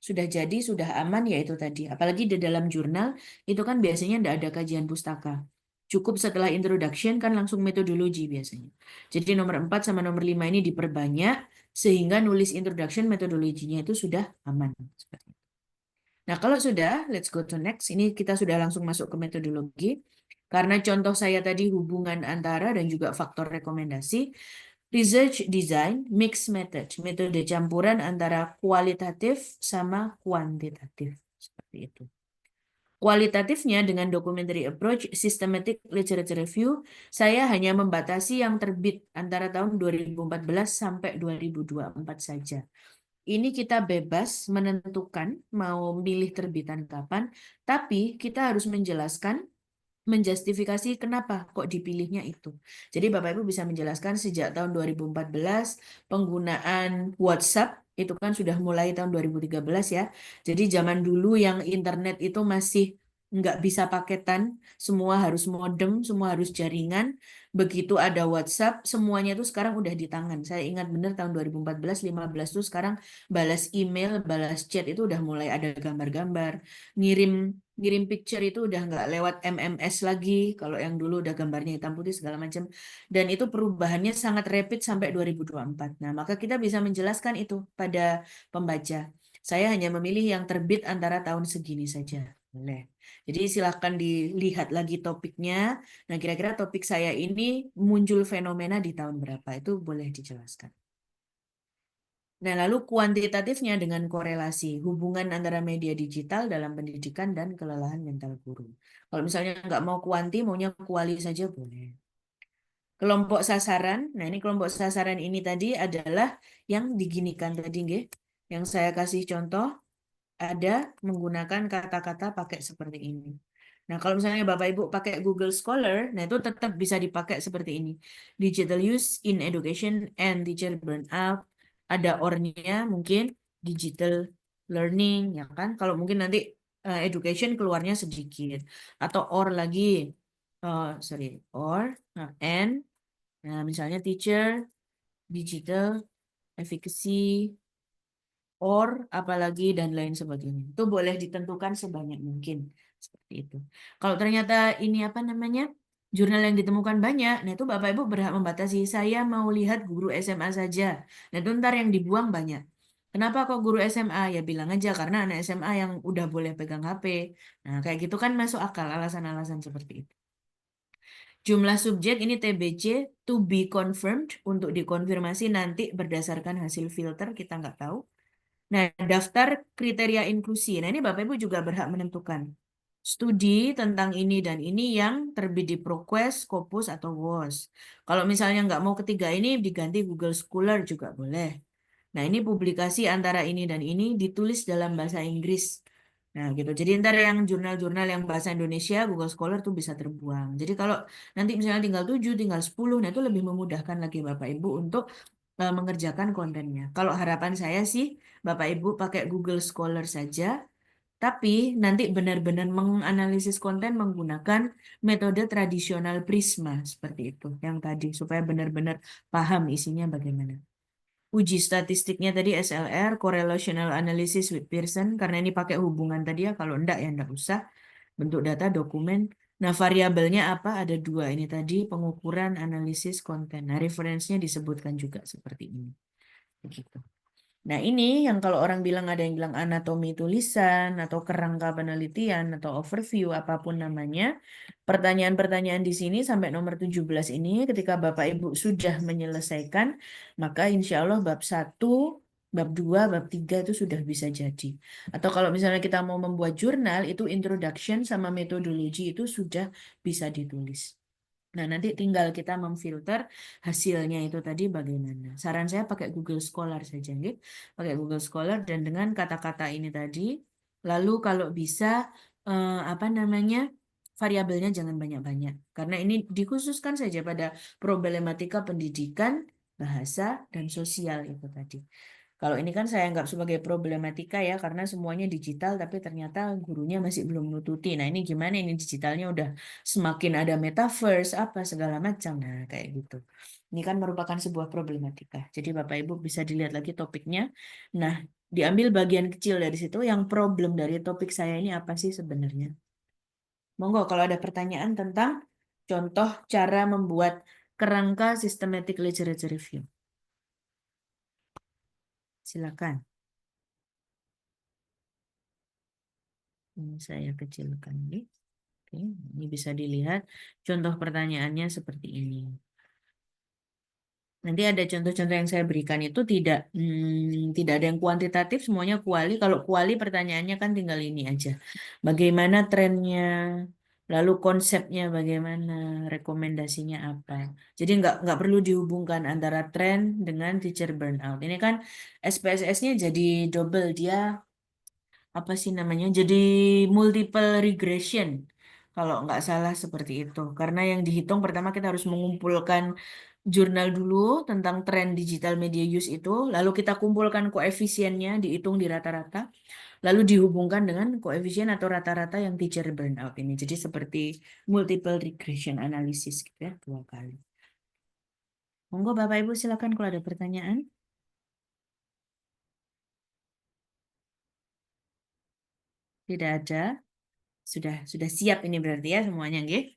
sudah jadi, sudah aman, ya itu tadi. Apalagi di dalam jurnal, itu kan biasanya tidak ada kajian pustaka. Cukup setelah introduction kan langsung metodologi biasanya. Jadi nomor 4 sama nomor 5 ini diperbanyak, sehingga nulis introduction metodologinya itu sudah aman. Seperti itu. Nah, kalau sudah, let's go to next. Ini kita sudah langsung masuk ke metodologi. Karena contoh saya tadi hubungan antara dan juga faktor rekomendasi, research design mixed method, metode campuran antara kualitatif sama kuantitatif. Seperti itu. Kualitatifnya dengan documentary approach, systematic literature review, saya hanya membatasi yang terbit antara tahun 2014 sampai 2024 saja. Ini kita bebas menentukan mau milih terbitan kapan, tapi kita harus menjustifikasi kenapa kok dipilihnya itu. Jadi Bapak Ibu bisa menjelaskan sejak tahun 2014 penggunaan WhatsApp itu kan sudah mulai tahun 2013 ya. Jadi zaman dulu yang internet itu masih nggak bisa paketan, semua harus modem, semua harus jaringan. Begitu ada WhatsApp, semuanya itu sekarang udah di tangan. Saya ingat benar tahun 2014-15 itu sekarang balas email, balas chat itu udah mulai ada gambar-gambar, ngirim picture itu udah nggak lewat MMS lagi. Kalau yang dulu udah gambarnya hitam putih segala macam. Dan itu perubahannya sangat rapid sampai 2024. Nah, maka kita bisa menjelaskan itu pada pembaca. Saya hanya memilih yang terbit antara tahun segini saja. Boleh. Jadi silahkan dilihat lagi topiknya. Nah, kira-kira topik saya ini muncul fenomena di tahun berapa? Itu boleh dijelaskan. Nah, lalu kuantitatifnya dengan korelasi, hubungan antara media digital dalam pendidikan dan kelelahan mental guru. Kalau misalnya nggak mau kuanti, maunya kuali saja boleh. Kelompok sasaran. Nah, ini kelompok sasaran ini tadi adalah yang diginikan tadi, nggih. Yang saya kasih contoh ada menggunakan kata-kata pakai seperti ini. Nah, kalau misalnya Bapak Ibu pakai Google Scholar, nah itu tetap bisa dipakai seperti ini. Digital use in education and teacher burnout. Ada or-nya mungkin digital learning, ya kan? Kalau mungkin nanti education keluarnya sedikit. Atau or lagi, or, and, nah misalnya teacher, digital, efficacy, or apalagi dan lain sebagainya. Itu boleh ditentukan sebanyak mungkin seperti itu. Kalau ternyata ini apa namanya jurnal yang ditemukan banyak, nah itu Bapak Ibu berhak membatasi. Saya mau lihat guru SMA saja. Nah itu ntar yang dibuang banyak. Kenapa kok guru SMA? Ya bilang aja karena anak SMA yang udah boleh pegang HP. Nah kayak gitu kan masuk akal alasan-alasan seperti itu. Jumlah subjek ini TBC to be confirmed untuk dikonfirmasi nanti berdasarkan hasil filter kita nggak tahu. Nah, daftar kriteria inklusi. Nah, ini Bapak Ibu juga berhak menentukan studi tentang ini dan ini yang terbit di ProQuest, Scopus, atau WOS. Kalau misalnya nggak mau ketiga ini, diganti Google Scholar juga boleh. Nah, ini publikasi antara ini dan ini ditulis dalam bahasa Inggris. Nah, gitu. Jadi ntar yang jurnal-jurnal yang bahasa Indonesia, Google Scholar tuh bisa terbuang. Jadi kalau nanti misalnya tinggal 7, tinggal 10, nah itu lebih memudahkan lagi Bapak Ibu untuk mengerjakan kontennya. Kalau harapan saya sih, Bapak Ibu pakai Google Scholar saja, tapi nanti benar-benar menganalisis konten menggunakan metode tradisional Prisma seperti itu, yang tadi supaya benar-benar paham isinya bagaimana. Uji statistiknya tadi SLR, Correlational Analysis with Pearson, karena ini pakai hubungan tadi ya, kalau enggak ya enggak usah. Bentuk data, dokumen. Nah, variabelnya apa? Ada dua ini tadi, pengukuran, analisis, konten. Nah, referensinya disebutkan juga seperti ini. Begitu. Nah, ini yang kalau orang bilang ada yang bilang anatomi tulisan atau kerangka penelitian atau overview apapun namanya. Pertanyaan-pertanyaan di sini sampai nomor 17 ini ketika Bapak Ibu sudah menyelesaikan, maka insya Allah bab 1, bab 2, bab 3 itu sudah bisa jadi. Atau kalau misalnya kita mau membuat jurnal, itu introduction sama metodologi itu sudah bisa ditulis. Nah, nanti tinggal kita memfilter hasilnya itu tadi bagaimana. Saran saya pakai Google Scholar saja, gitu. Pakai Google Scholar dan dengan kata-kata ini tadi. Lalu kalau bisa, apa namanya, variabelnya jangan banyak-banyak. Karena ini dikhususkan saja pada problematika pendidikan, bahasa, dan sosial itu tadi. Kalau ini kan saya anggap sebagai problematika ya, karena semuanya digital, tapi ternyata gurunya masih belum nututi. Nah ini gimana ini digitalnya udah semakin ada metaverse, apa segala macam. Nah kayak gitu. Ini kan merupakan sebuah problematika. Jadi Bapak Ibu bisa dilihat lagi topiknya. Nah diambil bagian kecil dari situ, yang problem dari topik saya ini apa sih sebenarnya? Monggo kalau ada pertanyaan tentang contoh cara membuat kerangka systematic literature review. Silakan. Ini saya kecilkan ini. Oke, ini bisa dilihat contoh pertanyaannya seperti ini. Nanti ada contoh-contoh yang saya berikan itu tidak ada yang kuantitatif, semuanya kuali. Kalau kuali pertanyaannya kan tinggal ini aja. Bagaimana trennya, lalu konsepnya bagaimana, rekomendasinya apa. Jadi nggak perlu dihubungkan antara tren dengan teacher burnout. Ini kan SPSS-nya jadi double, dia apa sih namanya? Jadi multiple regression. Kalau nggak salah seperti itu. Karena yang dihitung pertama kita harus mengumpulkan jurnal dulu tentang tren digital media use itu. Lalu kita kumpulkan koefisiennya, dihitung di rata-rata. Lalu dihubungkan dengan koefisien atau rata-rata yang teacher burnout ini. Jadi seperti multiple regression analysis gitu ya, 2 kali. Monggo Bapak Ibu silakan kalau ada pertanyaan. Tidak ada. Sudah siap ini berarti ya semuanya, nggih?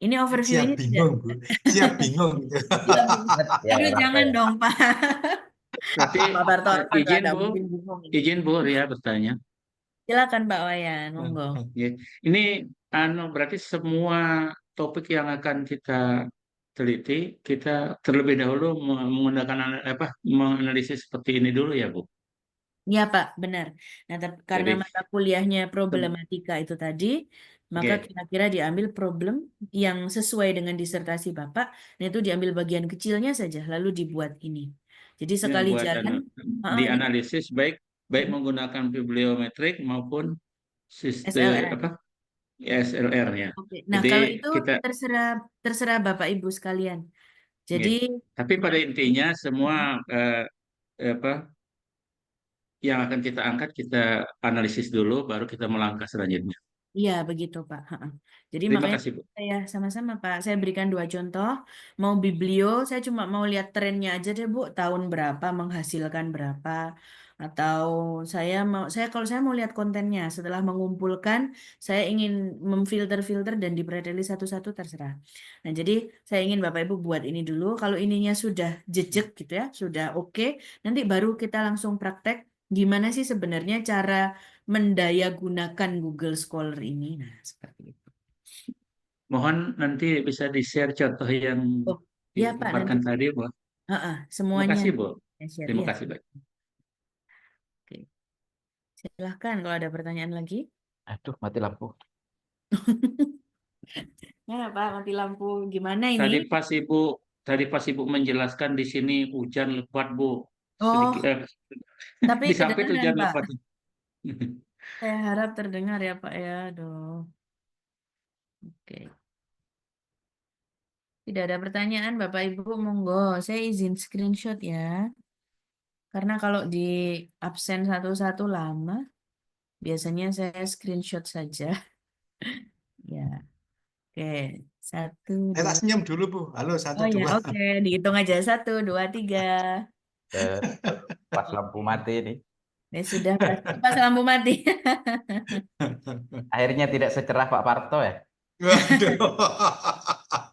Ini overview Siap ini tidak. bingung, Bu. Siap bingung. Siap bingung. Ya, Aduh, jangan Rafael. dong, Pak. Tapi Pak Barton izin ada Bu, mungkin bingung ini. izin Bu ya bertanya. Silakan Pak Wayan, monggo. Ya. Ini berarti semua topik yang akan kita teliti, kita terlebih dahulu menggunakan menganalisis seperti ini dulu ya Bu. Ya Pak, benar. Nah, karena Jadi, mata kuliahnya tem- problematika itu tadi, maka oke, kira-kira diambil problem yang sesuai dengan disertasi Bapak, nah itu diambil bagian kecilnya saja, lalu dibuat ini. Jadi ini sekali buat jalan, jadi dianalisis baik baik menggunakan bibliometrik maupun sistem SLR. apa SLR-nya. Oke. Nah, Jadi kalau itu kita, terserah terserah Bapak Ibu sekalian. Jadi, oke. Tapi pada intinya semua apa yang akan kita angkat kita analisis dulu, baru kita melangkah selanjutnya. iya, begitu, Pak. Ha-ha. Jadi Terima makanya kasih, Bu. saya sama-sama, Pak. Saya berikan 2 contoh. Mau biblio, saya cuma mau lihat trennya aja deh, Bu. Tahun berapa, menghasilkan berapa. Atau kalau saya mau lihat kontennya. Setelah mengumpulkan, saya ingin memfilter-filter dan dipreteli satu-satu terserah. Nah, jadi saya ingin Bapak Ibu buat ini dulu. Kalau ininya sudah jejak gitu ya, sudah oke, nanti baru kita langsung praktek. Gimana sih sebenarnya cara mendayagunakan Google Scholar ini. Nah, seperti itu. Mohon nanti bisa di-share contoh yang Oh, ya Pak, nanti dipaparkan tadi, Bu. Terima semuanya kasih, Bu. saya share. Terima Iya, kasih, Bu. oke. Silahkan kalau ada pertanyaan lagi. Aduh, mati lampu. Ya Pak, mati lampu. Gimana ini? Tadi pas Ibu menjelaskan di sini hujan lebat, Bu. Oh, Sedikit tapi disampaikan kedengaran hujan Pak. lebat. Saya harap terdengar ya Pak ya. Aduh. Oke. Tidak ada pertanyaan Bapak Ibu, monggo. Saya izin screenshot ya. Karena kalau di absen satu-satu lama, biasanya saya screenshot saja. Ya. Oke, satu, Saya tak dua. senyum dulu, Bu. Halo, satu, Oh ya, dua. oke. Dihitung aja. 1, 2, 3. Eh, Pas lampu mati ini. Ya sudah, pas lampu mati. Akhirnya tidak secerah Pak Parto ya. Waduh.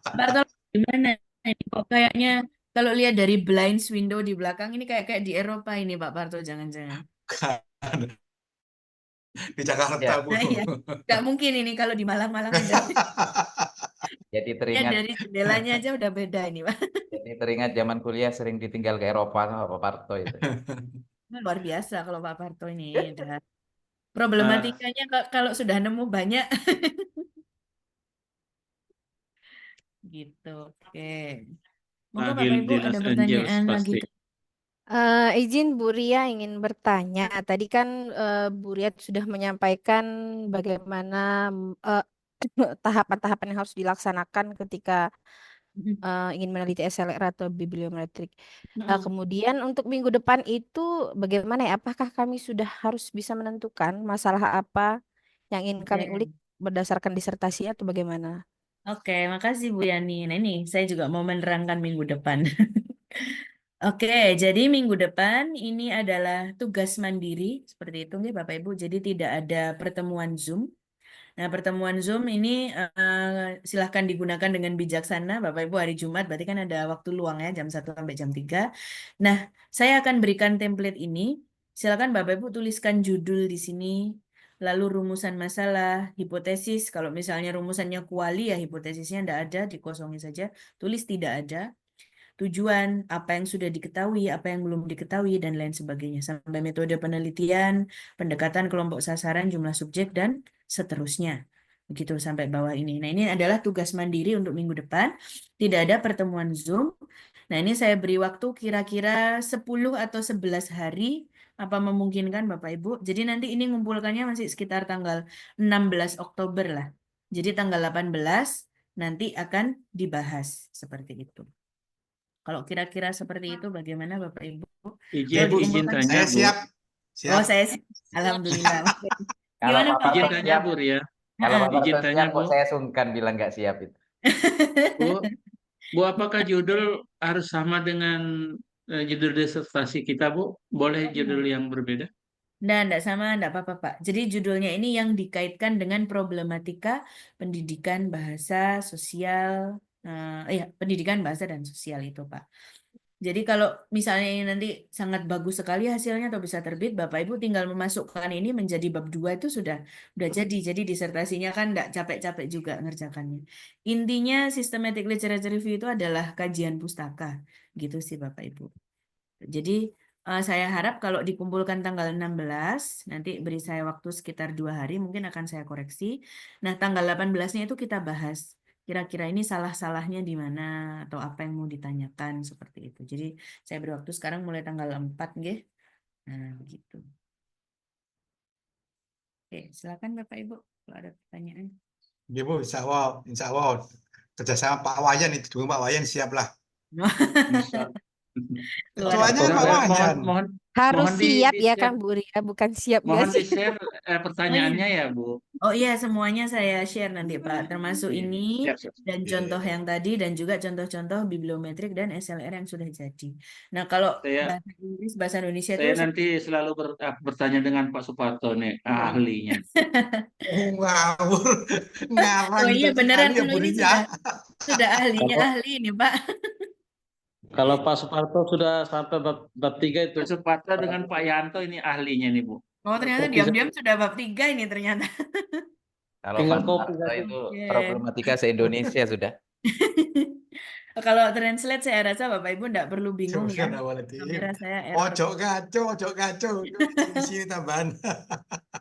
Pak Parto, gimana? Ini kok kayaknya kalau lihat dari blinds window di belakang ini kayak di Eropa ini Pak Parto, jangan-jangan. Di Jakarta, Ya, Bu. Nah iya, nggak mungkin ini kalau di Malang-Malang ada. jadi Lihat teringat dari jendelanya aja udah beda ini Pak. jadi teringat zaman kuliah sering ditinggal ke Eropa sama Pak Parto itu. Luar biasa kalau Pak Parto ini. Udah. Eh, Problematikanya kalau sudah nemu banyak. Gitu, oke. Monggo Lagi Bapak Ibu di ada Los Angeles pertanyaan lagi. pasti. Izin Bu Ria ingin bertanya. Tadi kan Bu Ria sudah menyampaikan bagaimana eh, tahapan-tahapan yang harus dilaksanakan ketika ingin meneliti SLR atau bibliometrik. Kemudian untuk minggu depan itu bagaimana ya? Apakah kami sudah harus bisa menentukan masalah apa yang ingin kami Oke. ulik berdasarkan disertasi atau bagaimana? Oke, makasih Bu Yani. Nah ini saya juga mau menerangkan minggu depan. Oke, jadi minggu depan ini adalah tugas mandiri seperti itu nih Bapak Ibu. Jadi tidak ada pertemuan Zoom. Nah, pertemuan Zoom ini silahkan digunakan dengan bijaksana Bapak Ibu hari Jumat. Berarti kan ada waktu luang ya jam 1 sampai jam 3. Nah, saya akan berikan template ini. Silakan Bapak Ibu tuliskan judul di sini. Lalu rumusan masalah, hipotesis. Kalau misalnya rumusannya kuali ya hipotesisnya tidak ada, dikosongi saja. Tulis tidak ada. Tujuan, apa yang sudah diketahui, apa yang belum diketahui, dan lain sebagainya. Sampai metode penelitian, pendekatan kelompok sasaran, jumlah subjek, dan seterusnya. Begitu sampai bawah ini. Nah, ini adalah tugas mandiri untuk minggu depan. Tidak ada pertemuan Zoom. Nah, ini saya beri waktu kira-kira 10 atau 11 hari. Apa memungkinkan Bapak Ibu? Jadi nanti ini ngumpulkannya masih sekitar tanggal 16 Oktober lah. Jadi tanggal 18 nanti akan dibahas seperti itu. Kalau kira-kira seperti itu bagaimana Bapak Ibu? Ya, Kalau Bu. Izin dikumpulkan, tanya, Saya Bu. siap. oh Siap. saya sih, alhamdulillah. Kalau Gimana Pak Pak? Izin Parto tanya, siap, Bu ya. kalau Pak Izin Parto tanya, siap Bu. kok saya sungkan bilang nggak siap itu. Bu, Bu, apakah judul harus sama dengan judul disertasi kita, Bu? Boleh judul yang berbeda? Nah, enggak sama, enggak apa-apa Pak. Jadi judulnya ini yang dikaitkan dengan problematika pendidikan bahasa sosial, ya pendidikan bahasa dan sosial itu Pak. Jadi kalau misalnya ini nanti sangat bagus sekali hasilnya atau bisa terbit, Bapak Ibu tinggal memasukkan ini menjadi bab 2 itu sudah jadi. Jadi disertasinya kan enggak capek-capek juga ngerjakannya. Intinya systematic literature review itu adalah kajian pustaka, gitu sih Bapak Ibu. Jadi Saya harap kalau dikumpulkan tanggal 16, nanti beri saya waktu sekitar 2 hari, mungkin akan saya koreksi. Nah, tanggal 18-nya itu kita bahas. Kira-kira ini salah-salahnya di mana, atau apa yang mau ditanyakan, seperti itu. Jadi, saya beri waktu sekarang mulai tanggal 4, nggih. Nah, begitu. Oke, silakan Bapak Ibu, kalau ada pertanyaan. Ya Bu, insya Allah kerjasama Pak Wayan itu dulu, Pak Wayan siap lah. Bisa. Luar Ketuanya biasa. Pak Mohon Wayan. mohon Harus mohon siap ya di-share Kang Buria, bukan siap nggak mohon sih? di-share Oh iya. pertanyaannya ya, Bu. Oh iya, semuanya saya share nanti Pak, termasuk Iya, ini siap, siap. dan Iya, contoh iya. yang tadi dan juga contoh-contoh bibliometrik dan SLR yang sudah jadi. Nah, kalau Saya bahasa Inggris, bahasa Indonesia itu saya nanti selalu bertanya dengan Pak Suparto nih, iya. ahlinya. Oh, ngawur, ngarang Oh iya, jadi beneran ahli ya kalau Bu ini ya. sudah ahlinya Kalau ahli ini Pak. kalau Pak Suparto sudah sampai bab 3 itu. Pak Suparto dengan Pak Yanto ini ahlinya nih, Bu. Oh ternyata Kopi diam-diam sudah bab 3 ini ternyata. Kalau tinggal Pak kopi Suparto saja. itu Oke. problematika se-Indonesia sudah. Kalau translate saya rasa Bapak Ibu enggak perlu bingung ya. Jangan awal itu. Kamera saya error. Ojo kacau. Di sini tambahan.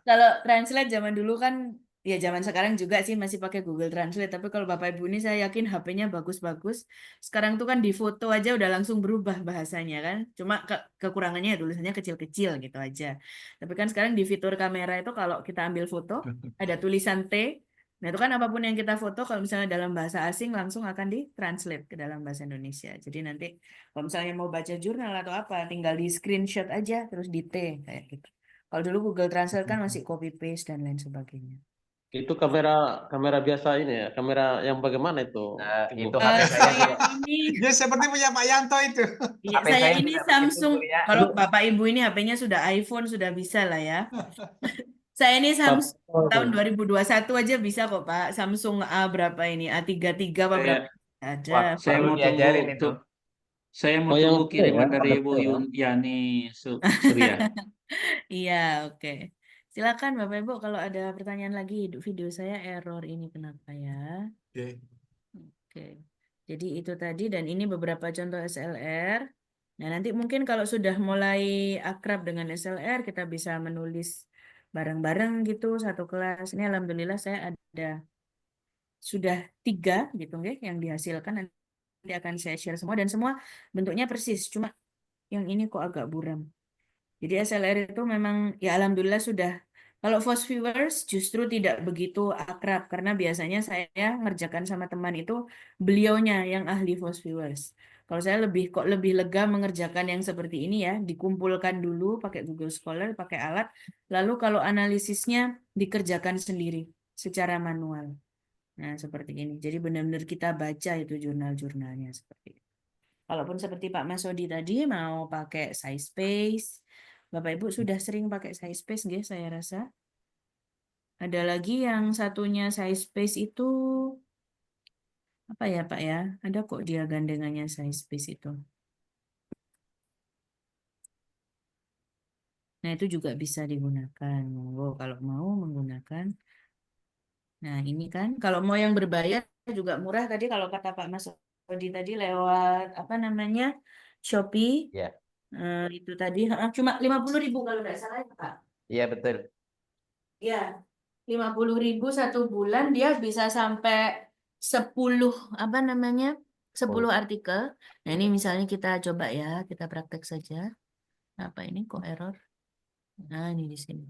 Kalau translate zaman dulu kan, ya zaman sekarang juga sih masih pakai Google Translate. Tapi kalau Bapak Ibu ini saya yakin HP-nya bagus-bagus. Sekarang tuh kan di foto aja udah langsung berubah bahasanya kan. Cuma kekurangannya ya tulisannya kecil-kecil gitu aja. Tapi kan sekarang di fitur kamera itu kalau kita ambil foto, ada tulisan T. Nah itu kan apapun yang kita foto, kalau misalnya dalam bahasa asing langsung akan ditranslate ke dalam bahasa Indonesia. Jadi nanti kalau misalnya mau baca jurnal atau apa, tinggal di screenshot aja, terus di T kayak gitu. Kalau dulu Google Translate kan masih copy paste dan lain sebagainya. Itu kamera biasa ini ya, kamera yang bagaimana itu? Itu Ibu? HP saya Saya juga. ini, Ya seperti punya Pak Yanto itu. iya, HP saya saya ini juga begitu, Samsung. Bu ya. Kalau Bapak Ibu ini HP-nya sudah iPhone, sudah bisa lah ya. Saya ini Samsung tahun 2021 aja bisa kok Pak. Samsung A berapa ini? A33 apa Saya berapa? Ada. Wah, saya perlu mau diajarin tunggu itu. saya mau Oh yang tunggu T kiriman ya, dari ada Bu T ya. Yani Surya. Iya, oke. Silakan Bapak Ibu kalau ada pertanyaan lagi. Video saya error ini kenapa ya? Oke. Oke. Jadi itu tadi dan ini beberapa contoh SLR. Nah, nanti mungkin kalau sudah mulai akrab dengan SLR kita bisa menulis bareng-bareng gitu satu kelas. Ini alhamdulillah saya ada sudah 3 gitu nggih yang dihasilkan, nanti akan saya share semua dan semua bentuknya persis. Cuma yang ini kok agak buram. Jadi SLR itu memang ya alhamdulillah sudah. Kalau Fast Viewers justru tidak begitu akrab karena biasanya saya ngerjakan sama teman itu beliaunya yang ahli Fast Viewers. Kalau saya lebih lega mengerjakan yang seperti ini ya, dikumpulkan dulu pakai Google Scholar, pakai alat, lalu kalau analisisnya dikerjakan sendiri secara manual. Nah, seperti ini. Jadi benar-benar kita baca itu jurnal-jurnalnya seperti itu. Kalaupun seperti Pak Mas Sodi tadi mau pakai SciSpace, Bapak Ibu sudah sering pakai SciSpace nggih saya rasa. Ada lagi yang satunya SciSpace itu apa ya Pak ya? Ada kok dia gandengannya SciSpace itu. Nah, itu juga bisa digunakan. Monggo kalau mau menggunakan. Nah, ini kan kalau mau yang berbayar juga murah tadi kalau kata Pak Mas Sodi tadi lewat apa namanya? Shopee. Ya, Itu tadi cuma 50.000 kalau nggak salah ya Pak. iya betul. Ya, 50.000 1 bulan dia bisa sampai 10 apa namanya? 10 artikel. Nah, ini misalnya kita coba ya, kita praktek saja. Apa ini kok error? Nah, ini di sini.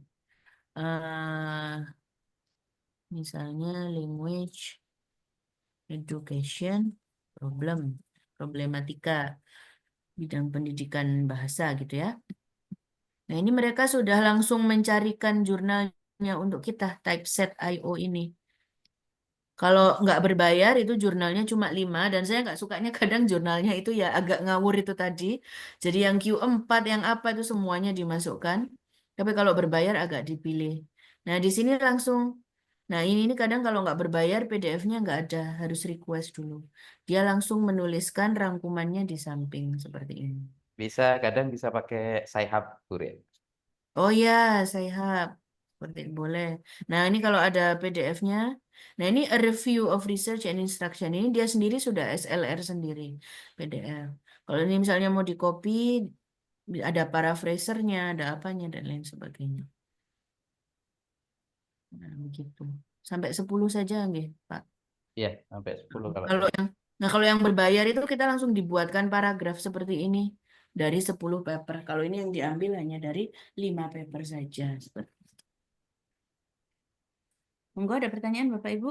Misalnya language education problematika bidang pendidikan bahasa gitu ya. Nah, ini mereka sudah langsung mencarikan jurnalnya untuk kita, Typeset.io ini. Kalau nggak berbayar itu jurnalnya cuma 5 dan saya nggak sukanya kadang jurnalnya itu ya agak ngawur itu tadi. Jadi yang Q4 yang apa itu semuanya dimasukkan. Tapi kalau berbayar agak dipilih. Nah di sini langsung. Nah ini kadang kalau nggak berbayar PDF-nya nggak ada, harus request dulu. Dia langsung menuliskan rangkumannya di samping seperti ini. Kadang bisa pakai Sci-Hub, Bu ya. Oh ya, Sci-Hub. Seperti boleh. Nah, ini kalau ada PDF-nya. Nah, ini a review of research and instruction. Ini dia sendiri sudah SLR sendiri, PDF. Kalau ini misalnya mau di-copy, Ada paraphrasernya, ada apanya dan lain sebagainya. Nah, begitu. Sampai 10 saja nggih, Pak. Iya, sampai 10 kalau Kalau yang kalau yang berbayar itu kita langsung dibuatkan paragraf seperti ini dari 10 paper. Kalau ini yang diambil hanya dari 5 paper saja. Seperti itu. Monggo ada pertanyaan Bapak Ibu?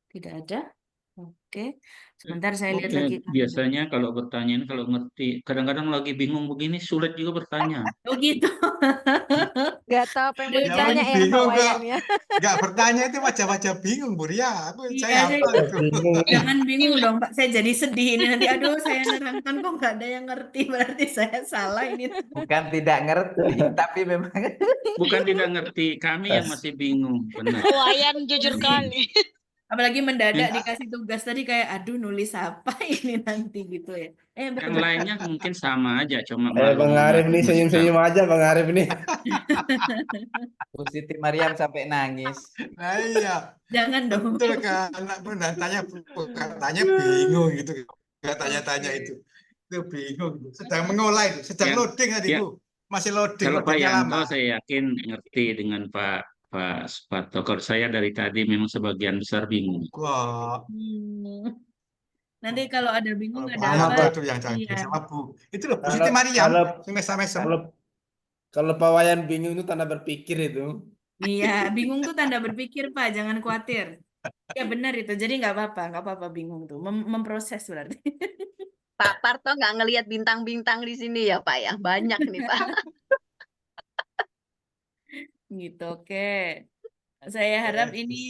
Tidak ada? Oke. Sebentar saya lihat lagi. Biasanya kalau bertanya ini kalau ngerti, kadang-kadang lagi bingung begini sulit juga bertanya. Oh gitu. Nggak tahu apa yang mau Aduh, ditanya ya Pak bingung kok. Wayan ya. Nggak bertanya itu wajah-wajah bingung, Bu Ria. Iya, Saya apa itu? jangan bingung dong Pak. Saya jadi sedih ini nanti. Aduh, saya nerangkan kok nggak ada yang ngerti. Berarti saya salah ini. bukan tidak ngerti, tapi memang Bukan tidak ngerti, kami yang masih bingung. Benar. Wayan jujur kali. Apalagi mendadak Ya. dikasih tugas tadi kayak, aduh nulis apa ini nanti gitu ya. Yang lainnya mungkin sama aja, cuma Bang Arif nih senyum-senyum aja Bang Arif nih. Bu Siti Mariam sampai nangis. Nah iya, Jangan dong. betul kan. Anak dan tanya bukan tanya bingung gitu. Nggak tanya-tanya itu. Itu bingung. Sedang mengolah itu, sedang Ya, loading tadi, ya. Bu. Masih loading, Kalau Pak loadingnya Yanto lama. saya yakin ngerti dengan Pak Suparto. Kalau saya dari tadi memang sebagian besar bingung. Wah, Nanti kalau ada bingung kalau ada Pak apa? Yanto itu yang jangan Iya. sama Bu. Itu loh, Bu Siti Mariam. Yang mesam-mesam. Kalau Pak Wayan bingung itu tanda berpikir itu. Iya, bingung tuh tanda berpikir Pak, jangan khawatir. Ya benar itu, jadi nggak apa-apa bingung tuh, memproses berarti. Pak Parto nggak ngelihat bintang-bintang di sini ya Pak ya? Banyak nih Pak. Gitu, oke. Saya harap ini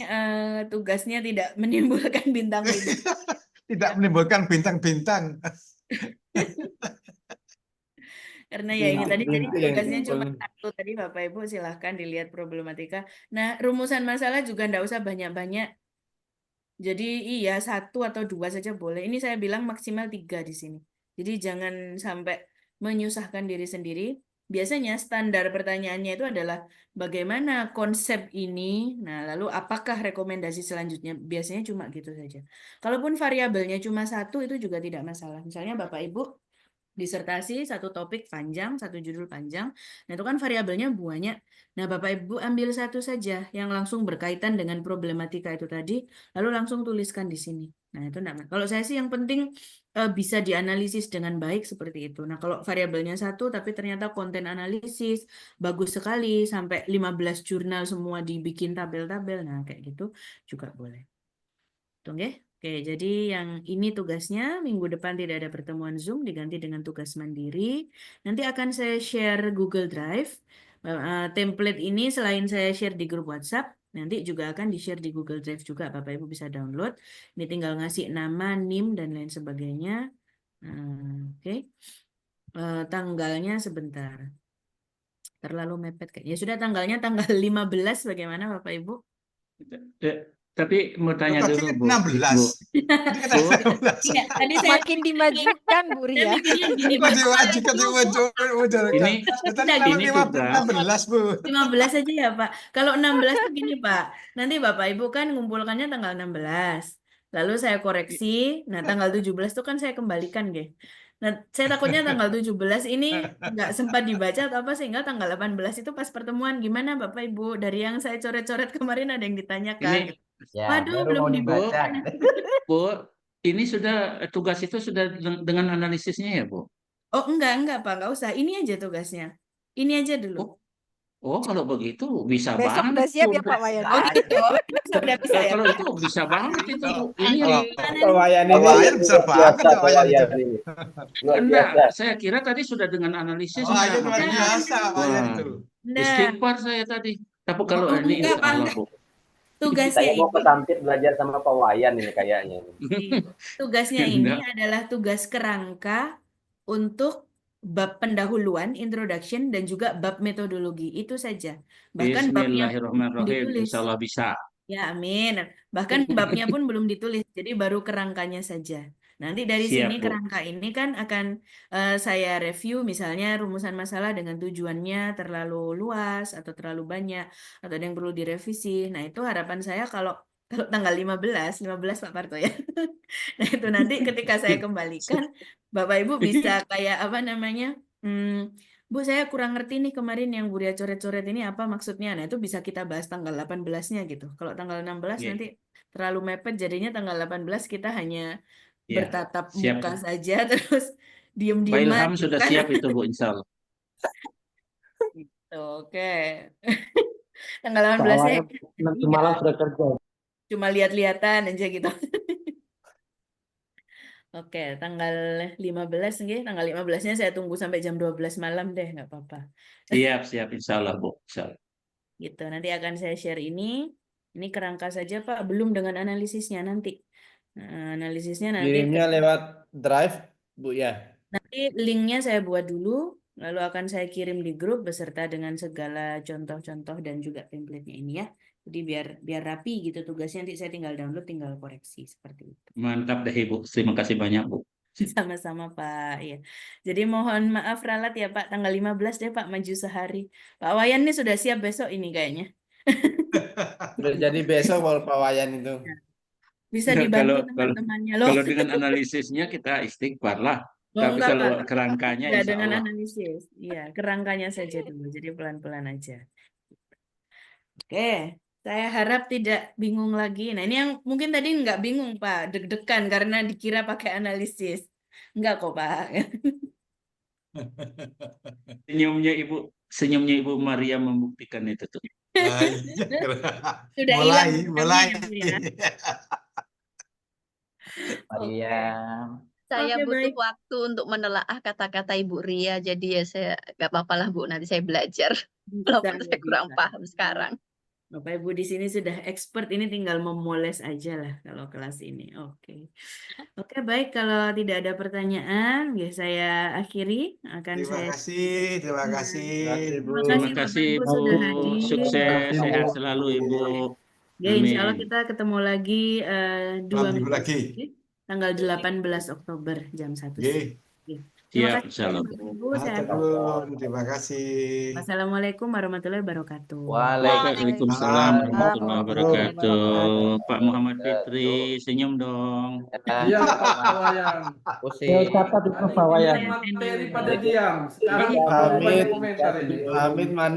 tugasnya tidak menimbulkan bintang-bintang. Tidak menimbulkan bintang-bintang. Karena ya ini tadi jadi Bintang-bintang yang tugasnya cuma timbul. satu tadi Bapak Ibu silahkan dilihat problematika. Nah, rumusan masalah juga nggak usah banyak-banyak. Jadi iya 1 atau 2 saja boleh. Ini saya bilang maksimal 3 di sini. Jadi jangan sampai menyusahkan diri sendiri. Biasanya standar pertanyaannya itu adalah bagaimana konsep ini, nah lalu apakah rekomendasi selanjutnya? Biasanya cuma gitu saja. Kalaupun variabelnya cuma 1 itu juga tidak masalah. Misalnya Bapak Ibu disertasi satu topik panjang, satu judul panjang. Nah, itu kan variabelnya banyak. Nah, Bapak Ibu ambil satu saja yang langsung berkaitan dengan problematika itu tadi, lalu langsung tuliskan di sini. Nah, itu enggak. Kalau saya sih yang penting bisa dianalisis dengan baik seperti itu. Nah, kalau variabelnya 1 tapi ternyata konten analisis bagus sekali sampai 15 jurnal semua dibikin tabel-tabel. Nah, kayak gitu juga boleh. Tunggu ya. Oke, jadi yang ini tugasnya minggu depan tidak ada pertemuan Zoom, diganti dengan tugas mandiri. Nanti akan saya share Google Drive. Template ini selain saya share di grup WhatsApp, nanti juga akan di-share di Google Drive juga. Bapak Ibu bisa download. Ini tinggal ngasih nama, NIM, dan lain sebagainya. Oke. Tanggalnya sebentar. Terlalu mepet kayaknya. Ya sudah tanggalnya tanggal 15 bagaimana Bapak Ibu? Tapi mau tanya Tadi dulu, Bu. 16. Tadi kata 16. Iya, tadi saya Makin dimajukan Bu saya Ria. mikirnya gini, Kok Pak. dimajukan, Ini Tadi gini, 16, Bu. 15 aja ya, Pak. Kalau 16 tuh gini, Pak. Nanti Bapak Ibu kan ngumpulkannya tanggal 16. Lalu saya koreksi. Nah, tanggal 17 tuh kan saya kembalikan, Ge. Nah, saya takutnya tanggal 17 ini nggak sempat dibaca atau apa sehingga tanggal 18 itu pas pertemuan gimana Bapak Ibu? Dari yang saya coret-coret kemarin ada yang ditanyakan. Ini Ya, Waduh, baru belum mau dibaca. Bu, ini sudah tugas itu sudah dengan analisisnya ya, Bu? Oh, enggak, Pak. Enggak usah. Ini aja tugasnya. Ini aja dulu. Oh, kalau begitu bisa Besok banget. udah siap ya Bu. Pak Wayan. Oh gitu. Sudah bisa ya. Kalau itu bisa banget itu, Bu. Ini Pak Wayan Pak ini Wayan bisa banget Pak Wayan itu. enggak, saya kira tadi sudah dengan analisisnya. Oh, itu luar makanya- biasa Pak Wayan Wah. itu. Nah, Istighfar saya tadi. Tapi kalau Oh, ini enggak, insya Allah, Pak. Bu. tugasnya Saya mau ini, kesampit belajar sama Pak Wayan ini kayaknya. tugasnya ini Enggak. adalah tugas kerangka untuk bab pendahuluan, introduction, dan juga bab metodologi. Itu saja. Bahkan babnya pun belum Bismillahirrahmanirrahim. ditulis. Insya Allah bisa. Ya, amin. Bahkan babnya pun belum ditulis, jadi baru kerangkanya saja. Nanti dari Siap, sini Bu. kerangka ini kan akan saya review misalnya rumusan masalah dengan tujuannya terlalu luas atau terlalu banyak atau ada yang perlu direvisi. Nah, itu harapan saya kalau Kalau tanggal 15 Pak Parto ya. Nah, itu nanti ketika saya kembalikan, Bapak Ibu bisa kayak apa namanya? Bu, saya kurang ngerti nih kemarin yang Bu Ria coret-coret ini apa maksudnya. Nah, itu bisa kita bahas tanggal 18-nya gitu. Kalau tanggal 16 Iya, nanti terlalu mepet, jadinya tanggal 18 kita hanya iya. bertatap Siap. muka saja, terus Pak diem-dieman Ilham gitu sudah kan. siap itu, Bu, insya Allah. Oke. Tanggal Pak 18-nya Wayan nanti malam sudah kerja. cuma lihat-lihatan aja gitu. Oke, tanggal 15 nggih, tanggal 15-nya saya tunggu sampai jam 12 malam deh, nggak apa-apa. Siap, siap, insya Allah, Bu. Insya Allah. Gitu, nanti akan saya share ini. Ini kerangka saja, Pak, belum dengan analisisnya nanti. Analisisnya nanti Kirimnya lewat Drive, Bu ya. nanti linknya saya buat dulu, lalu akan saya kirim di grup beserta dengan segala contoh-contoh dan juga template-nya ini ya. Jadi biar rapi gitu tugasnya, nanti saya tinggal download, tinggal koreksi seperti itu. Mantap deh, Ibu. Terima kasih banyak, Bu. Sama-sama Pak, ya. Jadi mohon maaf ralat ya Pak, tanggal 15 deh Pak, maju sehari. Pak Wayan nih sudah siap besok ini kayaknya. Sudah jadi besok kalau Pak Wayan itu. Bisa Nah, dibantu kalau teman-temannya loh. kalau dengan analisisnya kita istighfar lah. Oh, Tapi enggak, kalau Pak. kerangkanya Ya, insya dengan Allah. analisis. Iya, kerangkanya saja dulu. Jadi pelan-pelan aja. Oke, saya harap tidak bingung lagi. Nah, ini yang mungkin tadi nggak bingung, Pak. Deg-degan karena dikira pakai analisis. Enggak kok, Pak. Senyumnya Ibu Maria membuktikan itu tuh. Sudah mulai hilang mulai senyumnya ya, Bu, ya. Maria. Saya Oke, butuh baik. waktu untuk menelaah kata-kata Ibu Ria, jadi ya saya nggak apa-apa lah Bu, nanti saya belajar. Bisa, Walaupun saya kurang bisa. paham sekarang. Bapak Ibu di sini sudah expert, ini tinggal memoles aja lah kalau kelas ini. Oke. Oke, baik, kalau tidak ada pertanyaan, ya saya akhiri. Terima kasih, terima kasih. Terima Terima kasih Bapak kasih, Ibu Ibu. sudah hadir. Sukses, sehat selalu, Ibu. Ya, insya Allah Amin. kita ketemu lagi 2 Malam minggu minggu lagi. lagi, tanggal 18 Oktober jam 1 Oke. siang. Oke. Terima Siap, kasih insya Allah. Bapak Ibu, sehat. Terima kasih. Wassalamualaikum warahmatullahi wabarakatuh. Waalaikumsalam warahmatullahi wabarakatuh. Waalaikumsalam. Pak Muhammad Fitri, senyum dong. Iya Pak Wayan. Ya, catat itu Pak Wayan. Materi pada diam. Sekarang Jadi, Hamid mana